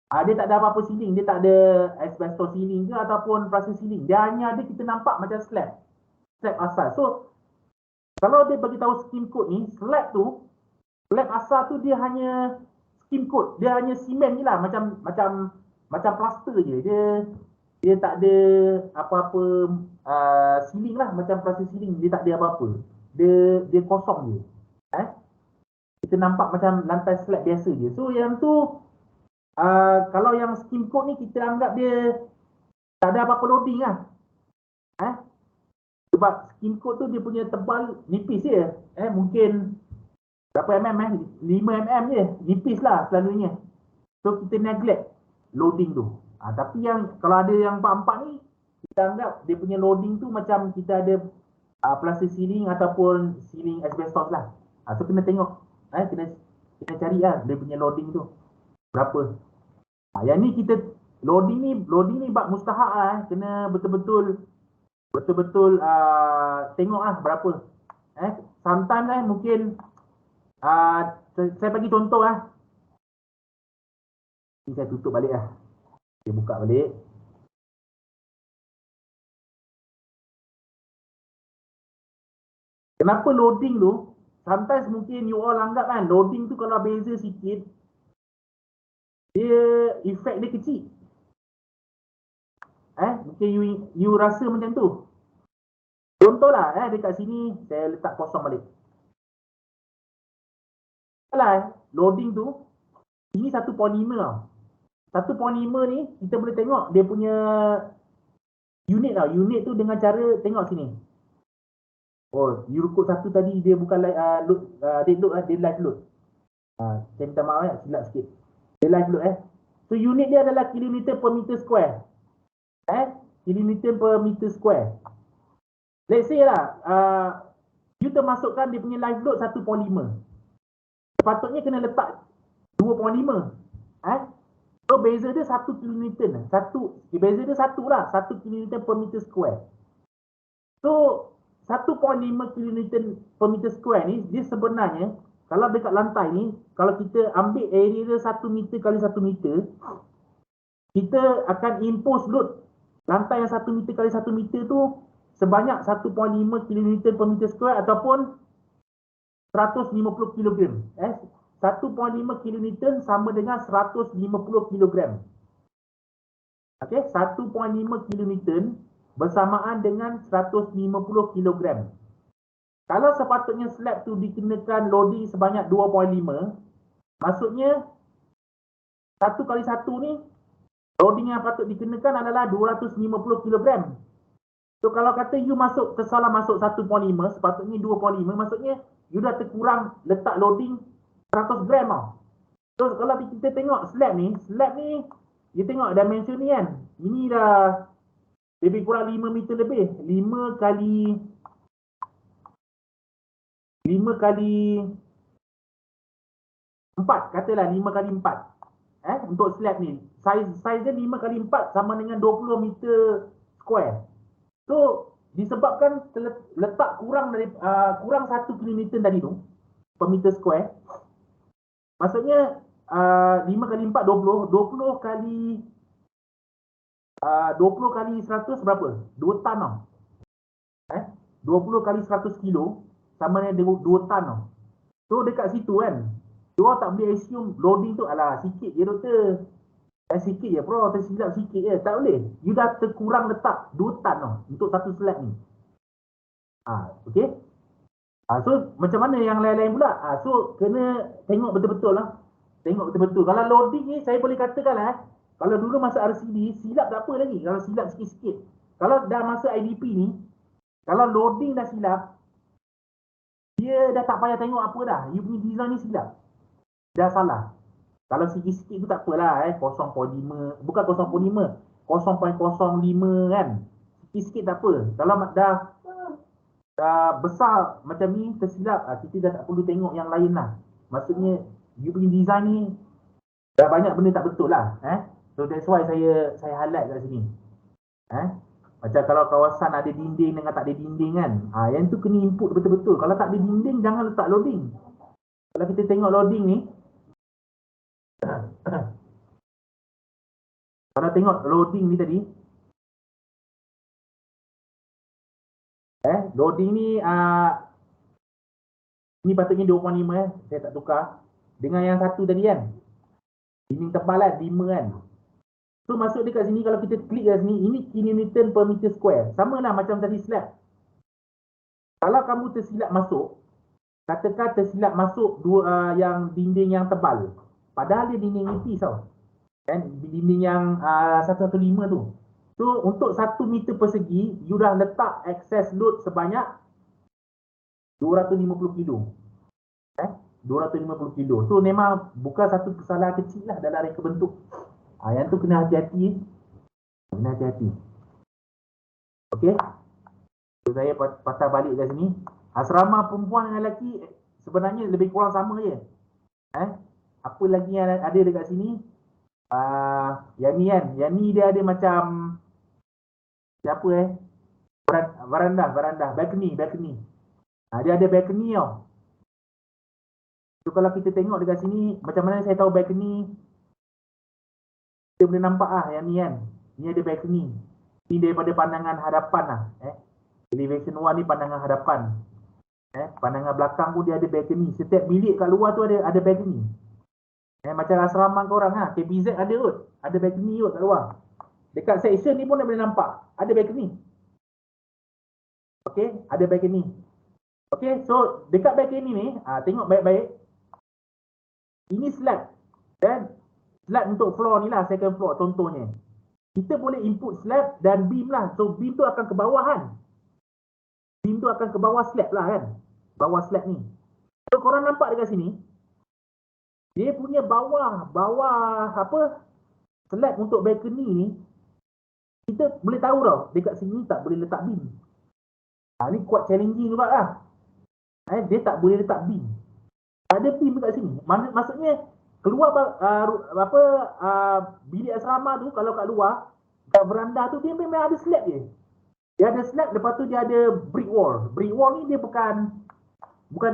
Speaker 1: Dia tak ada apa-apa ceiling, dia tak ada asbestos ceiling ke ataupun plaster ceiling. Dia hanya ada, kita nampak macam slab asal. So kalau dia bagi tahu skin coat ni, slab asal tu dia hanya skin coat, dia hanya simen je lah, macam plaster je. Dia tak ada apa-apa ceiling lah, macam plaster ceiling, dia tak ada apa-apa. Dia kosong je. Kita nampak macam lantai slab biasa je. So yang tu kalau yang skin coat ni kita anggap dia tak ada apa-apa loading lah. Sebab skin coat tu dia punya tebal nipis je. Mungkin berapa mm 5 mm je, nipis lah selalunya. So kita neglect loading tu. Tapi yang kalau ada yang 4-4 ni, kita anggap dia punya loading tu macam kita ada plaster ceiling ataupun ceiling asbestos lah. So kena tengok, kena cari lah dia punya loading tu berapa. Yang ni kita loading ni bab mustahak lah. Kena betul-betul tengok lah berapa. Sometimes mungkin saya bagi contoh lah. Ini saya tutup balik lah. Saya buka balik. Kenapa loading tu? Sometimes mungkin you all anggap kan, loading tu kalau beza sikit, dia efek dia kecil. Mungkin you rasa macam tu. Contohlah dekat sini saya letak kosong balik. Loading tu ini 1.5 tau. 1.5 ni kita boleh tengok dia punya unit tau. Unit tu dengan cara tengok sini. You rekod 1 tadi dia bukan dead load dia live load. Saya minta maaf silap sikit. Dia live load So unit dia adalah kilometer per meter square. Kilometer per meter square. Let's say lah you termasukkan dia punya live load 1.5. Sepatutnya kena letak 2.5. So beza dia 1 km. Beza dia 1 lah, 1 km per meter square. So 1.5 km per meter square ni dia sebenarnya kalau dekat lantai ni, kalau kita ambil area dia 1 meter kali 1 meter, kita akan impose load lantai yang 1 meter kali 1 meter tu sebanyak 1.5 kN per meter square ataupun 150 kg. 1.5 kN sama dengan 150 kg. Okey, 1.5 kN bersamaan dengan 150 kg. Kalau sepatutnya slab tu dikenakan loading sebanyak 2.5, maksudnya 1 kali 1 ni loading yang patut dikenakan adalah 250 kg. So kalau kata you salah masuk 1.5, sepatutnya 2.5, maksudnya you dah terkurang letak loading 100 gram tau. So kalau kita tengok slab ni, you tengok dimension ni kan. Ini dah lebih kurang 5 meter lebih. 5 kali 4, katalah 5 kali 4. Untuk slab ni. Size dia 5 kali 4 sama dengan 20 meter square. So disebabkan letak kurang 1 km tadi tu per meter square. Maksudnya 5 kali 4 20 kali 20 kali 100 berapa? 2 tan tau. 20 kali 100 kilo sama dengan 2 tan tau. So dekat situ kan, dia tak boleh assume loading tu alah sikit je doktor. Sikit je bro, tersilap sikit je. Tak boleh. You dah terkurang letak 2 tan tau untuk satu slab ni. Okey. So macam mana yang lain-lain pula? So kena tengok betul-betul lah. Tengok betul-betul. Kalau loading ni saya boleh katakan lah, kalau dulu masa RCD silap tak apa lagi. Kalau silap sikit-sikit. Kalau dah masa IDP ni, kalau loading dah silap, dia dah tak payah tengok apa dah. You punya design ni silap. Dah salah. Kalau sikit-sikit tu tak apalah 0.5, bukan 0.5, 0.05 kan. Sikit-sikit tak apa. Kalau dah besar macam ni tersilap, kita dah tak perlu tengok yang lain lah. Maksudnya you punya design ni dah banyak benda tak betul lah. So that's why saya highlight kat sini. Macam kalau kawasan ada dinding dengan tak ada dinding kan. Yang tu kena input betul-betul. Kalau tak ada dinding jangan letak loading. Kalau kita tengok loading ni, kalau tengok loading ni tadi, loading ni ni patutnya 2.5 saya tak tukar. Dengan yang satu tadi kan, dinding tebal kan, 5 kan. So masuk dekat sini, kalau kita klik kat sini, ini kN per meter square. Sama lah macam tadi slab. Kalau kamu tersilap masuk, katakan tersilap masuk yang dinding yang tebal, padahal dia dinding nipis tau. Kan, dinding yang 115 tu. So untuk 1 meter persegi, you dah letak excess load sebanyak 250 kilo. 250 kilo. So memang bukan satu kesalahan kecil lah dalam reka bentuk. Yang tu kena hati-hati. Kena hati-hati. Okey. So saya patah balik kat sini. Asrama perempuan dengan lelaki sebenarnya lebih kurang sama je. Apa lagi yang ada dekat sini? Yang ni kan. Yang ni dia ada macam siapa Veranda. Balcony. Dia ada balcony tau. So kalau kita tengok dekat sini, macam mana saya tahu balcony? Kita boleh nampak yang ni kan. Ni ada balcony. Ni daripada pandangan hadapan lah. Elevation 1 ni pandangan hadapan. Pandangan belakang pun dia ada balcony. Setiap bilik kat luar tu ada balcony. Macam asrama korang KBZ ada kot. Ada balcony kot kat luar. Dekat section ni pun dah boleh nampak. Ada balcony. Okay, ada balcony. Okay, so dekat balcony ni, tengok baik-baik. Ini slab. Dan slab untuk floor ni lah, second floor contohnya. Kita boleh input slab dan beam lah. So beam tu akan ke bawahan. Beam tu akan ke bawah slab lah kan. Bawah slab ni. So korang nampak dekat sini. Dia punya bawah slab untuk balcony ni. Kita boleh tahu tau. Dekat sini tak boleh letak beam. Ni quite challenging juga lah. Dia tak boleh letak beam. Ada beam dekat sini. Maksudnya keluar bilik asrama tu, kalau kat luar kat veranda tu dia memang ada slab je. Dia ada slab, lepas tu dia ada brick wall. Brick wall ni dia bukan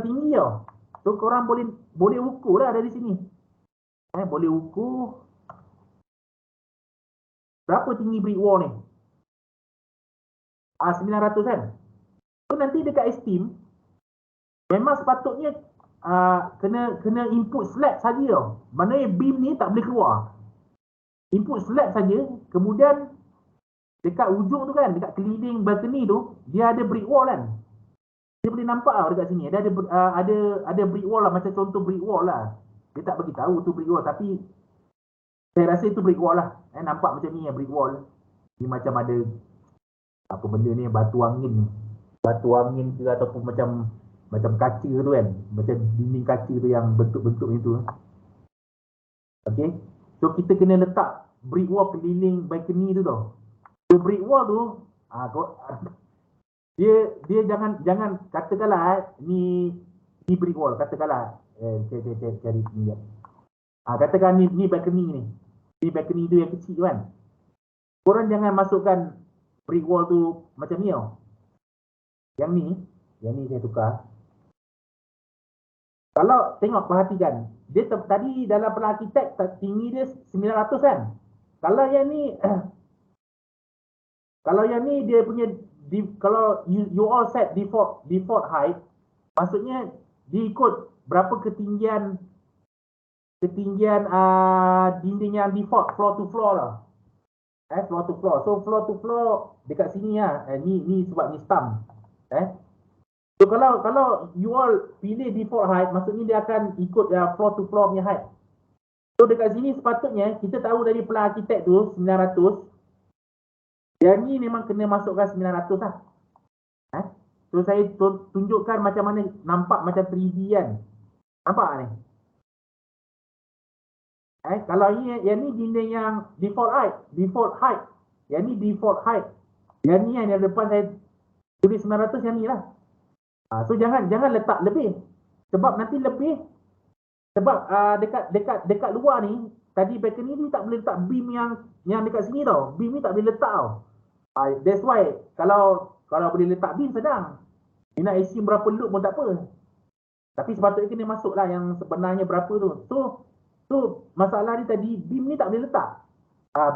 Speaker 1: tinggi tau. So korang boleh ukur lah dari sini. Boleh ukur berapa tinggi brick wall ni. 900 kan. So nanti dekat estim memang sepatutnya kena input slab saja tau. Maknanya beam ni tak boleh keluar. Input slab saja, kemudian dekat ujung tu kan, dekat keliling balcony tu, dia ada brick wall kan. Dia boleh nampak tau dekat sini. Dia ada brick wall lah, macam contoh brick wall lah. Dia tak bagi tahu tu brick wall, tapi saya rasa itu brick wall lah. Nampak macam ni brick wall. Ni macam ada apa benda ni, batu angin ke ataupun macam kaca tu kan, macam dinding kaca tu yang bentuk-bentuk itu. Okey, so kita kena letak brick wall keliling balcony tu tau. So brick wall tu dia jangan katakanlah ni brick wall, katakanlah saya cari ni. Katakan ni balcony ni. Ni balcony tu yang kecil tu kan. Korang jangan masukkan brick wall tu macam ni tau. Yang ni saya tukar. Kalau tengok, perhatikan, dia tadi dalam plan arkitek tinggi dia 900 kan. Kalau yang ni dia punya kalau you all set default height, maksudnya dia ikut berapa ketinggian dinding yang default floor to floor lah. Floor to floor. So floor to floor dekat sini lah. Ni sebab ni stump. So kalau you all pilih default height, maksudnya dia akan ikut floor to floor punya height. So dekat sini sepatutnya kita tahu dari plan arkitek tu 900. Yang ni memang kena masukkan 900 lah. So saya tunjukkan macam mana nampak macam 3D kan. Nampak ni? Kalau yang ni dinding yang default height. Yang ni default height. Yang ni yang depan saya tulis 900, yang ni lah. So jangan letak lebih. Sebab nanti lebih, sebab dekat luar ni, tadi balcony ni tak boleh letak beam yang dekat sini tau. Beam ni tak boleh letak tau. That's why kalau boleh letak beam senang. Dia nak isi berapa loop pun tak apa. Tapi sepatutnya kena masuk lah yang sebenarnya berapa tu. So masalah ni tadi, beam ni tak boleh letak.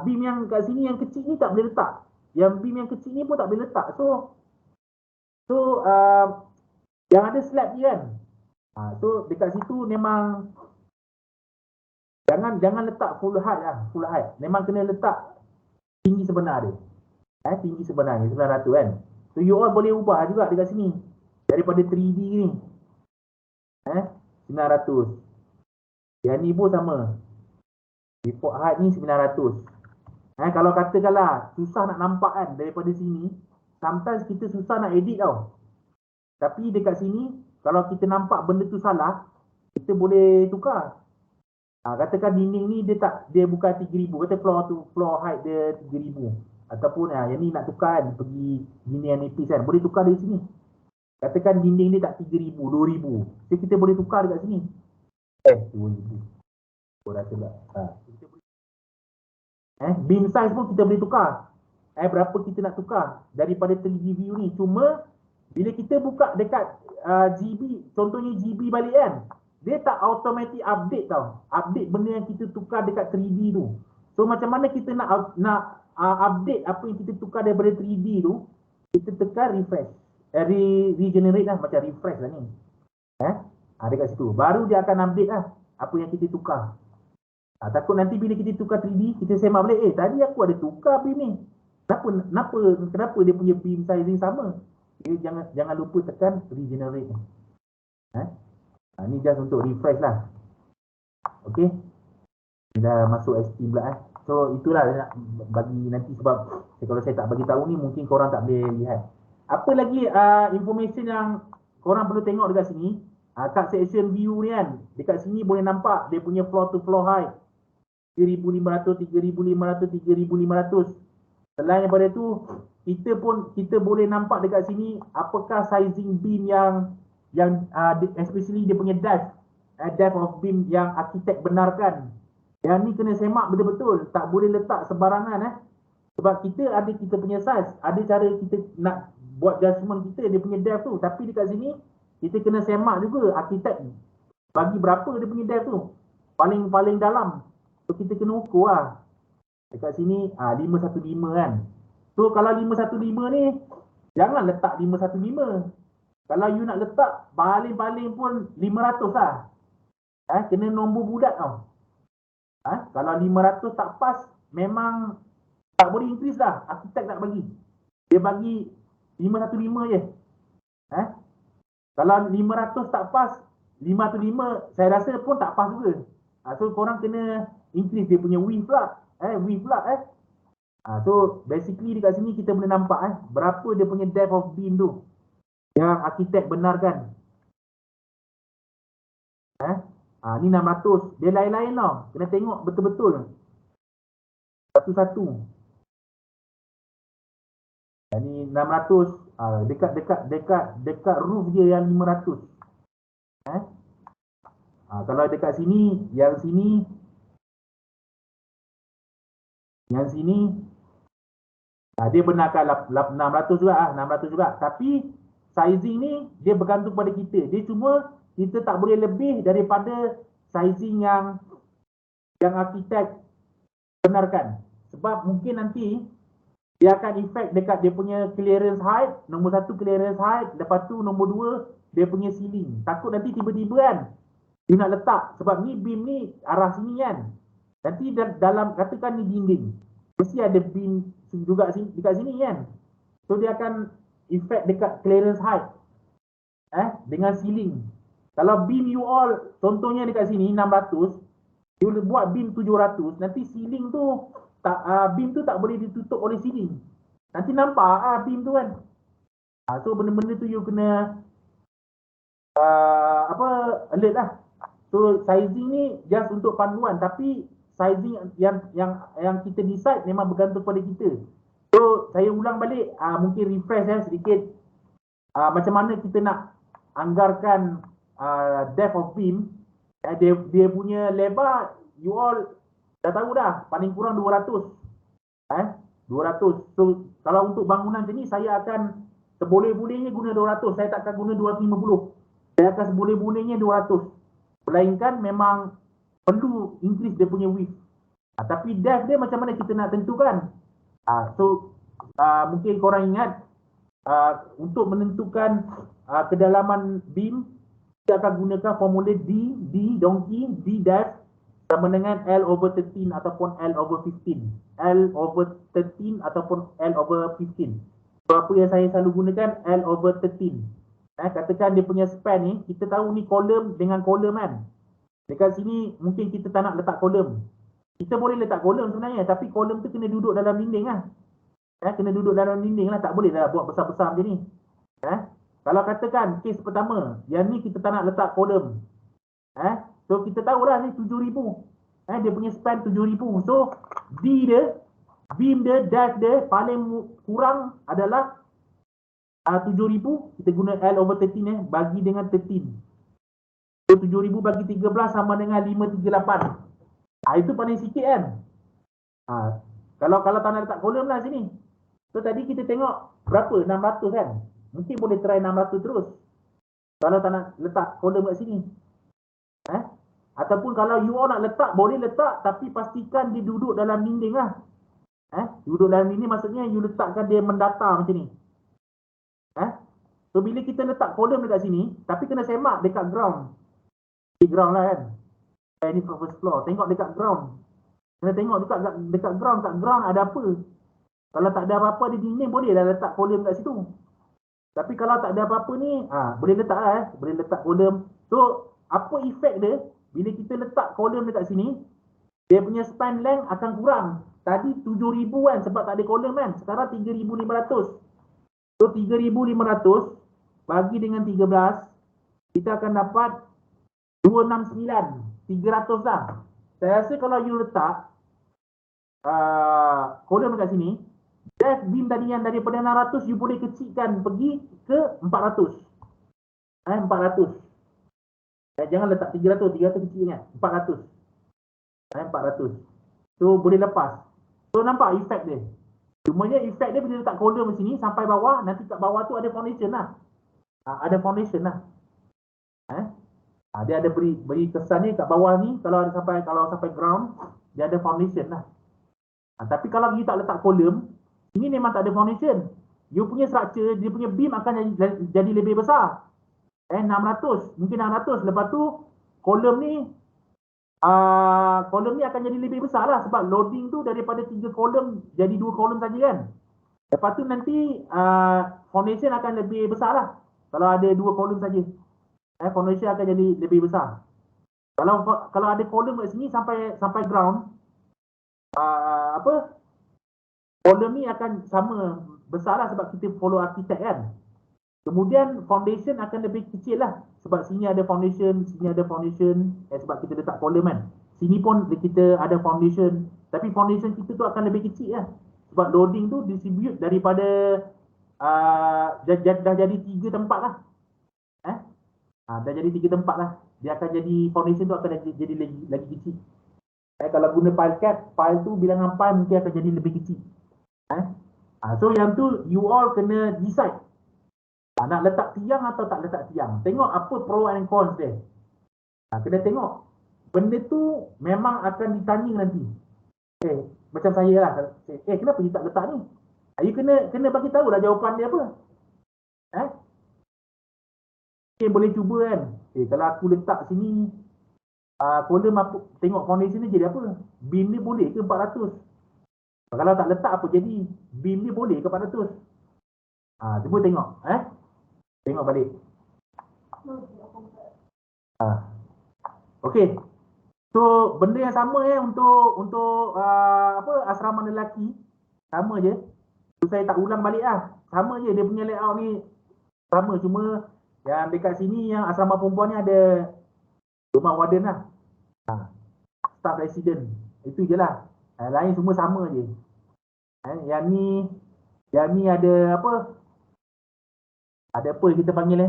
Speaker 1: Beam yang kat sini yang kecil ni tak boleh letak. Yang beam yang kecil ni pun tak boleh letak. So yang ada slab je kan. So dekat situ memang jangan letak full height lah, full height. Memang kena letak tinggi sebenar dia. Tinggi sebenarnya 900 kan. So you all boleh ubah juga dekat sini. Daripada 3D ni. 900. Yang ni pun sama. Default height ni 900. Kalau katakanlah susah nak nampak kan daripada sini, sometimes kita susah nak edit tau. Tapi dekat sini, kalau kita nampak benda tu salah, kita boleh tukar. Katakan dinding ni dia bukan 3,000. Kata floor height dia 3,000. Ataupun yang ni nak tukar kan, pergi dinding yang nipis kan, boleh tukar dari sini. Katakan dinding ni tak 3,000, 2,000. So kita boleh tukar dekat sini. 2,000. Kau rasa tak? Beam size pun kita boleh tukar. Berapa kita nak tukar daripada 3D view ni. Cuma bila kita buka dekat GB, contohnya GB balik kan, dia tak automatic update tau. Update benda yang kita tukar dekat 3D tu. So macam mana kita nak update apa yang kita tukar daripada 3D tu, kita tekan refresh. Regenerate lah, macam refresh lah ni. Dekat situ. Baru dia akan update lah apa yang kita tukar. Takut nanti bila kita tukar 3D, kita semak balik, tadi aku ada tukar beam ni. Kenapa dia punya beam sizing sama? Jangan lupa tekan regenerate. Ni just untuk refresh lah. Okay. Dah masuk ST pula. So itulah nak bagi nanti, sebab kalau saya tak bagi tahu ni mungkin korang tak boleh lihat. Apa lagi information yang korang perlu tengok dekat sini? Kat section view ni kan, dekat sini boleh nampak dia punya floor to floor height 3,500, 3,500, 3,500. Selain daripada tu, kita boleh nampak dekat sini apakah sizing beam yang especially dia punya depth of beam yang arkitek benarkan. Yang ni kena semak betul-betul, tak boleh letak sebarangan. Sebab kita punya size, ada cara kita nak buat judgement kita dia punya depth tu, tapi dekat sini kita kena semak juga arkitek Bagi berapa dia punya depth tu? Paling dalam. So kita kena ukur lah. Dekat sini 515 kan. So kalau 515 ni, jangan letak 515. Kalau you nak letak paling-paling pun 500 lah. Kena nombor bulat tau. Kalau 500 tak pas, memang tak boleh increase dah. Arkitek tak bagi. Dia bagi 515 je. Kalau 500 tak pas, 515 saya rasa pun tak pas juga. So korang kena increase dia punya width pula. Width pula. So basically dekat sini kita boleh nampak berapa dia punya depth of beam tu yang arkitek benarkan. Ni 600. Dia lain-lain tau. Kena tengok betul-betul. Satu-satu. Ni 600. Dekat roof dia yang 500. Kalau dekat sini, yang sini dia benarkan 600 juga 600 juga. Tapi sizing ni dia bergantung pada kita. Dia cuma kita tak boleh lebih daripada sizing yang arkitek benarkan. Sebab mungkin nanti dia akan effect dekat dia punya clearance height. Nombor 1 clearance height. Lepas tu nombor 2 dia punya ceiling. Takut nanti tiba-tiba kan dia nak letak. Sebab ni beam ni arah sini kan. Nanti dalam katakan ni dinding. Mesti ada beam juga dekat sini kan. So dia akan effect dekat clearance height. Dengan ceiling. Kalau beam you all, contohnya dekat sini 600, you buat beam 700, nanti ceiling tu beam tu tak boleh ditutup oleh ceiling. Nanti nampak beam tu kan. So benda-benda tu you kena alert lah. So sizing ni just untuk panduan, tapi sizing yang kita decide memang bergantung pada kita. So saya ulang balik, mungkin refresh sedikit macam mana kita nak anggarkan depth of beam. Dia punya lebar you all dah tahu dah, paling kurang 200. 200. So kalau untuk bangunan macam ni saya akan seboleh-bolehnya guna 200. Saya tak akan guna 250. Saya akan seboleh-bolehnya 200. Melainkan memang perlu increase dia punya width. Tapi depth dia macam mana kita nak tentukan? Mungkin korang ingat untuk menentukan kedalaman beam, kita akan gunakan formula D donkey, D dash sama dengan L over 13 ataupun L over 15. L over 13 ataupun L over 15. So apa yang saya selalu gunakan? L over 13. Katakan dia punya span ni, kita tahu ni kolom dengan kolom kan. Dekat sini mungkin kita tak nak letak kolom. Kita boleh letak kolom sebenarnya, tapi kolom tu kena duduk dalam dinding lah. Kena duduk dalam dinding lah, tak boleh dah buat besar-besar macam ni. Kalau katakan kes pertama, yang ni kita tak nak letak kolom. So kita tahu lah ni 7,000. Dia punya span 7,000. So D dia, beam dia, dash dia paling kurang adalah 7,000. Kita guna L over 13 bagi dengan 13. So 7,000 bagi 13 sama dengan 538. Itu paling sikit kan. Kalau tak nak letak kolom lah sini. So tadi kita tengok berapa? 600 kan. Mungkin boleh try 600 terus. Kalau tak nak letak kolom kat sini. Ataupun kalau you all nak letak, boleh letak, tapi pastikan dia duduk dalam dinding lah. Duduk dalam dinding maksudnya you letakkan dia mendatar macam ni. So bila kita letak kolom dekat sini, tapi kena semak dekat ground. Di ground lah kan. Ini first floor. Tengok dekat ground. Kena tengok dekat ground. Kat ground ada apa. Kalau tak ada apa-apa di dinding, boleh lah letak kolom kat situ. Tapi kalau tak ada apa-apa ni, boleh letak lah. Boleh letak kolom. So apa efek dia? Bila kita letak kolom dekat sini, dia punya span length akan kurang. Tadi 7,000 kan sebab tak ada kolom kan. Sekarang 3,500. So 3,500 bagi dengan 13, kita akan dapat 269. 300 lah. Saya rasa kalau you letak kolom dekat sini, depth beam tadi yang daripada 600, you boleh kecilkan pergi ke 400. 400. Jangan letak 300 kecilnya. 400. 400. So boleh lepas. So nampak efek dia. Cumanya efek dia bila letak kolom di sini sampai bawah, nanti kat bawah tu ada foundation lah. Ada foundation lah. Dia ada beri kesan ni kat bawah ni, kalau sampai ground, dia ada foundation lah. Tapi kalau you tak letak kolom, ini memang tak ada foundation. You punya structure, dia punya beam akan jadi lebih besar. 600, mungkin 600. Lepas tu kolom ni akan jadi lebih besar lah, sebab loading tu daripada 3 kolom jadi 2 kolom saja kan. Lepas tu nanti foundation akan lebih besar lah kalau ada 2 kolom saja. Foundation akan jadi lebih besar. Kalau ada kolom kat sini sampai ground, kolom ni akan sama besar lah sebab kita follow arkitek kan. Kemudian foundation akan lebih kecil lah sebab sini ada foundation, sini ada foundation, sebab kita letak kolom kan. Sini pun kita ada foundation, tapi foundation kita tu akan lebih kecil lah sebab loading tu distribute daripada dah jadi 3 tempat lah. Dah jadi 3 tempat lah. Dia akan jadi, foundation tu akan jadi lagi kecil. Kalau guna file cap, file tu bilangan file mungkin akan jadi lebih kecil. So yang tu you all kena decide. Nak letak tiang atau tak letak tiang. Tengok apa pro and cons dia. Kena tengok. Benda tu memang akan ditanya nanti. Macam saya lah. Kenapa you tak letak ni? You kena bagi tahu lah jawapan dia apa. Boleh cuba kan. Kalau aku letak sini, kolom apa, tengok foundation ni jadi apa? Beam ni boleh ke 400? Kalau tak letak apa jadi? Beam ni boleh ke 400? Cuba tengok. Tengok balik. Okey. So benda yang sama untuk asrama lelaki. Sama je. So, saya tak ulang balik lah. Sama je dia punya layout ni. Sama, cuma yang dekat sini yang asrama perempuan ni ada rumah warden lah. Staff resident. Itu je lah. Lain semua sama je. Yang ni ada apa? Ada apa kita panggil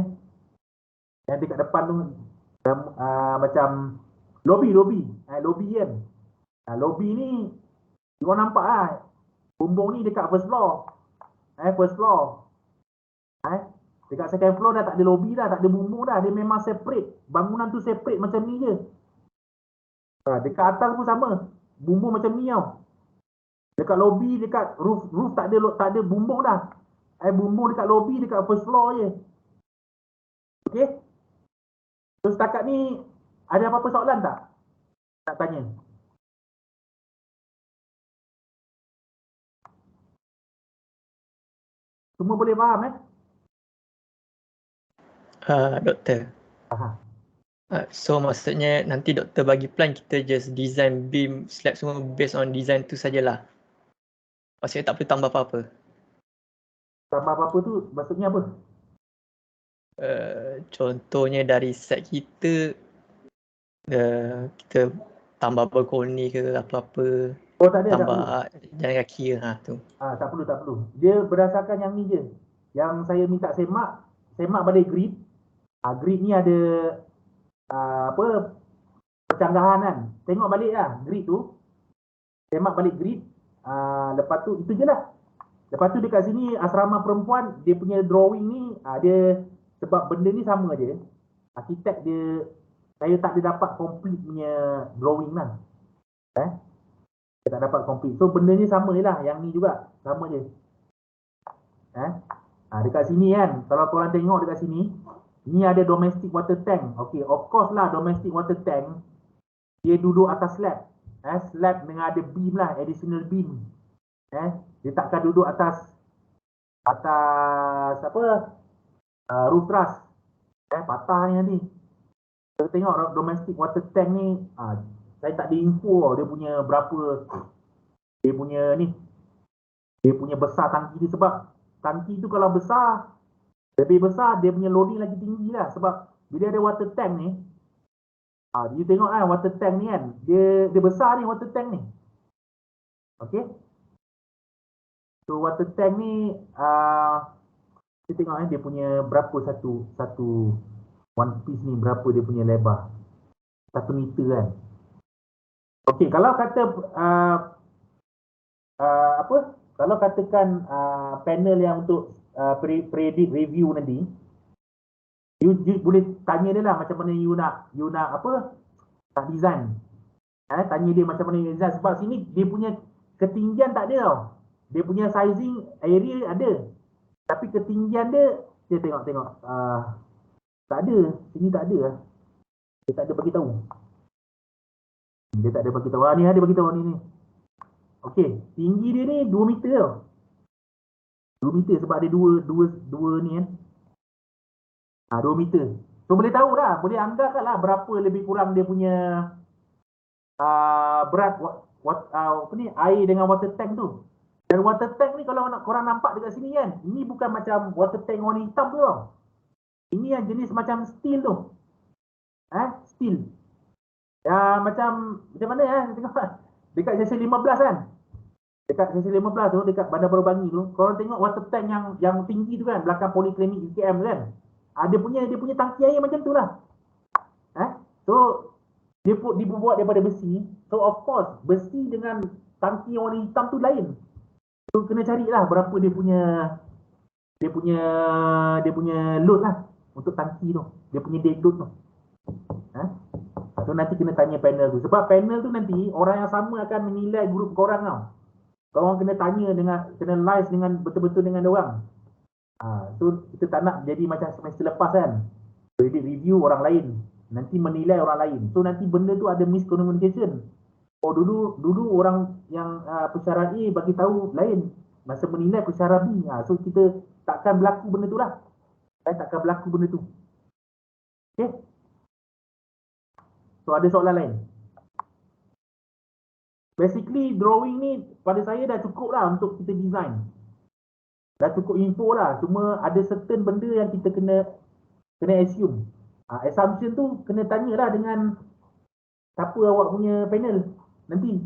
Speaker 1: yang dekat depan tu macam lobby kan. Lobby ni you nampak lah. Bumbung ni dekat first floor. Dekat second floor dah tak ada lobby dah, tak ada bumbung dah. Dia memang separate. Bangunan tu separate macam ni je. Dekat atas pun sama. Bumbung macam ni tau. Dekat lobby, dekat roof tak ada bumbung dah. Bumbung dekat lobby, dekat first floor je. Okey? So setakat ni ada apa-apa soalan tak? Nak tanya. Semua boleh faham
Speaker 2: Doktor. So maksudnya nanti doktor bagi plan, kita just design beam, slab semua based on design tu sajalah. Maksudnya tak perlu tambah apa-apa.
Speaker 1: Tambah apa-apa tu maksudnya apa?
Speaker 2: Contohnya dari set kita, kita tambah balkoni ke apa-apa.
Speaker 1: Tak ada,
Speaker 2: tambah jalan kaki ke tu.
Speaker 1: Tak perlu. Dia berdasarkan yang ni je. Yang saya minta semak balik grid. Grid ni ada percanggahan kan. Tengok balik lah grid tu. Semak balik grid. Lepas tu itu je lah. Lepas tu dekat sini asrama perempuan, dia punya drawing ni dia sebab benda ni sama je. Arkitek dia, saya tak ada dapat complete punya drawing lah. Saya tak dapat complete. So benda ni sama je lah. Yang ni juga sama je. Dekat sini kan, kalau korang tengok dekat sini, ni ada domestic water tank. Okay, of course lah domestic water tank, dia duduk atas slab. Slab dengan ada beam lah, additional beam. Dia takkan duduk atas roof truss. Patah ni nanti. Kita tengok domestic water tank ni, saya tak ada info dia punya berapa, dia punya besar tangki dia, sebab tangki tu kalau besar, lebih besar, dia punya loading lagi tinggi lah. Sebab bila ada water tank ni, you tengok water tank ni kan, dia besar ni water tank ni. Okay. So water tank ni kita tengok dia punya berapa satu one piece ni, berapa dia punya lebar, 1 meter kan. Okay, kalau kata kalau katakan panel yang untuk predict review nanti, You boleh tanya dia lah macam mana you nak apa, nak design. Tanya dia macam mana you design, sebab sini dia punya ketinggian tak ada tau. Dia punya sizing area ada, tapi ketinggian dia tengok tak ada, sini tak ada lah. Dia tak ada bagi tahu. Dia tak ada bagi tahu. Ni ada bagi tahu ni. Okey, tinggi dia ni 2 meter tau. 2 meter sebab ada dua ni kan. 2 meter. So boleh tahu lah, boleh anggarkan lah berapa lebih kurang dia punya berat apa ni, air dengan water tank tu. Dan water tank ni kalau korang nampak dekat sini kan, ini bukan macam water tank warna hitam tu tau. Ini yang jenis macam steel tu. Steel. Macam mana tengok dekat sesi 15 kan. Dekat sesi 15 tu, dekat Bandar Baru Bangi tu, korang tengok water tank yang tinggi tu kan, belakang Poliklinik UKM kan. Dia punya tangki air macam tu lah. So dia dibuat daripada besi. So of course besi dengan tangki warna hitam tu lain. So kena carilah berapa dia punya load lah untuk tangki tu. Dia punya dead load tu. So nanti kena tanya panel tu. Sebab panel tu nanti orang yang sama akan menilai grup korang tau. Korang kena tanya kena live dengan betul-betul dengan orang. So kita tak nak jadi macam semester lepas kan. Credit review orang lain, nanti menilai orang lain. So nanti benda tu ada miscommunication. Dulu orang yang pesyarah A bagi tahu lain, masa menilai pesyarah B. So kita takkan berlaku benda tu lah. Takkan berlaku benda tu. Okay. So ada soalan lain. Basically drawing ni pada saya dah cukup lah untuk kita design. Dah cukup info lah. Cuma ada certain benda yang kita kena assume. Assumption tu kena tanyalah dengan siapa awak punya panel nanti.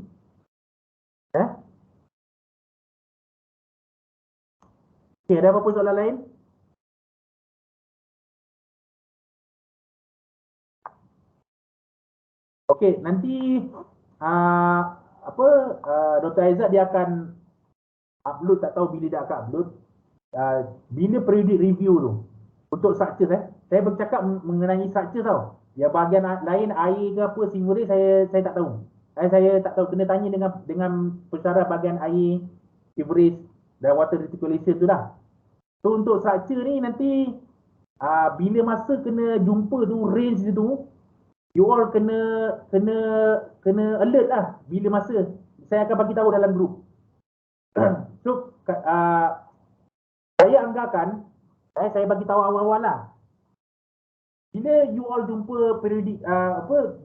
Speaker 1: Okay, ada apa-apa soalan lain? Okay, nanti Dr. Aizat dia akan upload, tak tahu bila dia akan upload. Bila periodic review tu untuk structure saya bercakap mengenai structure tau. Yang bahagian lain air ke apa sewerage saya tak tahu. Saya tak tahu, kena tanya dengan pesyarah bahagian air, sewerage dan water reticulation tu lah. So untuk structure ni nanti bila masa kena jumpa tu range tu, you all kena alert lah bila masa. Saya akan bagi tahu dalam group. So saya anggarkan saya bagi tahu awal-awal lah. Bila you all jumpa periodic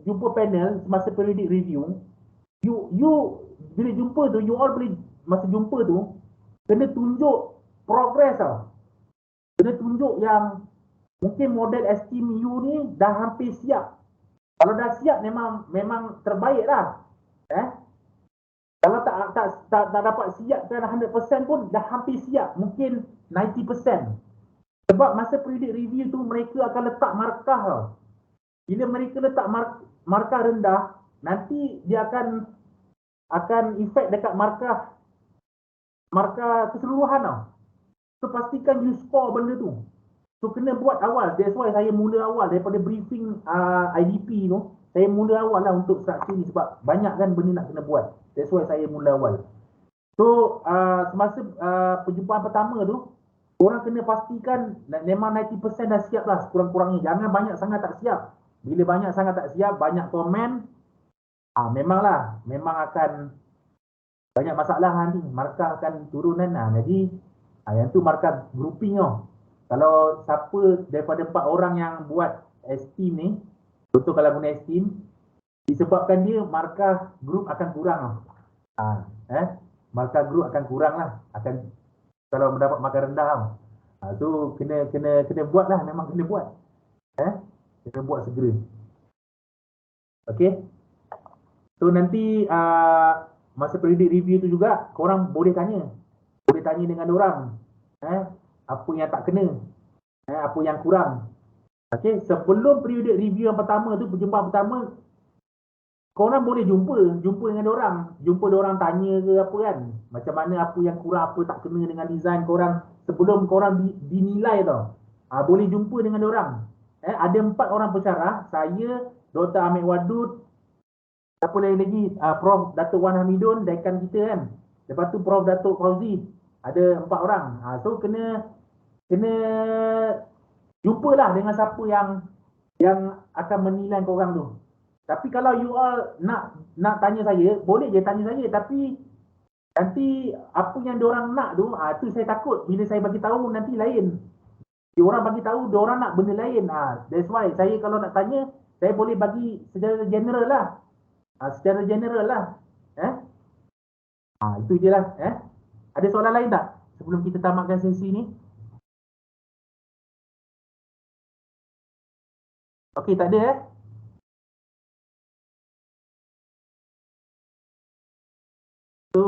Speaker 1: jumpa panel semasa periodic review, you bila jumpa tu, you all boleh masa jumpa tu kena tunjuk progress tau. Kena tunjuk yang mungkin model esteem you ni dah hampir siap. Kalau dah siap memang terbaik lah. Kalau tak dapat siapkan 100% pun dah hampir siap, mungkin 90%. Sebab masa periodic review tu mereka akan letak markah tau. Bila mereka letak markah rendah, nanti dia akan efek dekat markah keseluruhan tau. So pastikan you score benda tu. So kena buat awal. That's why saya mula awal daripada briefing IDP tu. Saya mula awal lah untuk structure ni sebab banyak kan benda nak kena buat. That's why saya mula awal. So semasa perjumpaan pertama tu, korang kena pastikan memang 90% dah siap lah sekurang-kurangnya. Jangan banyak sangat tak siap. Bila banyak sangat tak siap, banyak komen, memang akan banyak masalah nanti. Markah akan turun kan. Jadi yang tu markah grouping tau. Kalau siapa daripada 4 orang yang buat esteem ni, contoh kalau guna esteem, disebabkan dia markah group akan kurang tau. Markah group akan kurang lah. Kalau mendapat markah rendah tau. Tu kena buat lah, memang kena buat. Kena buat segera. Okay. So nanti masa periodic review tu juga korang boleh tanya dengan orang. Apa yang tak kena, apa yang kurang. Okay, sebelum periodic review yang pertama tu, perjumpaan pertama, korang boleh jumpa dengan orang, tanya ke apa kan, macam mana apa yang kurang, apa tak kena dengan design korang sebelum korang dinilai tau. Boleh jumpa dengan orang. Ada 4 orang pensyarah, saya, Dr. Ahmed Wadud, apa lagi, Prof. Datuk Wan Hamidun, dekan kita kan. Lepas tu Prof. Datuk Fauzi. Ada 4 orang. So kena jumpalah dengan siapa yang akan menilai korang tu. Tapi kalau you all nak tanya saya, boleh je tanya saya, tapi nanti apa yang diorang nak tu saya takut bila saya bagi tahu nanti lain. Diorang bagi tahu diorang nak benda lain. That's why saya kalau nak tanya, saya boleh bagi secara general lah. Secara general lah. Itu je lah. Ada soalan lain tak sebelum kita tamatkan sesi ni? Okey, tak ada So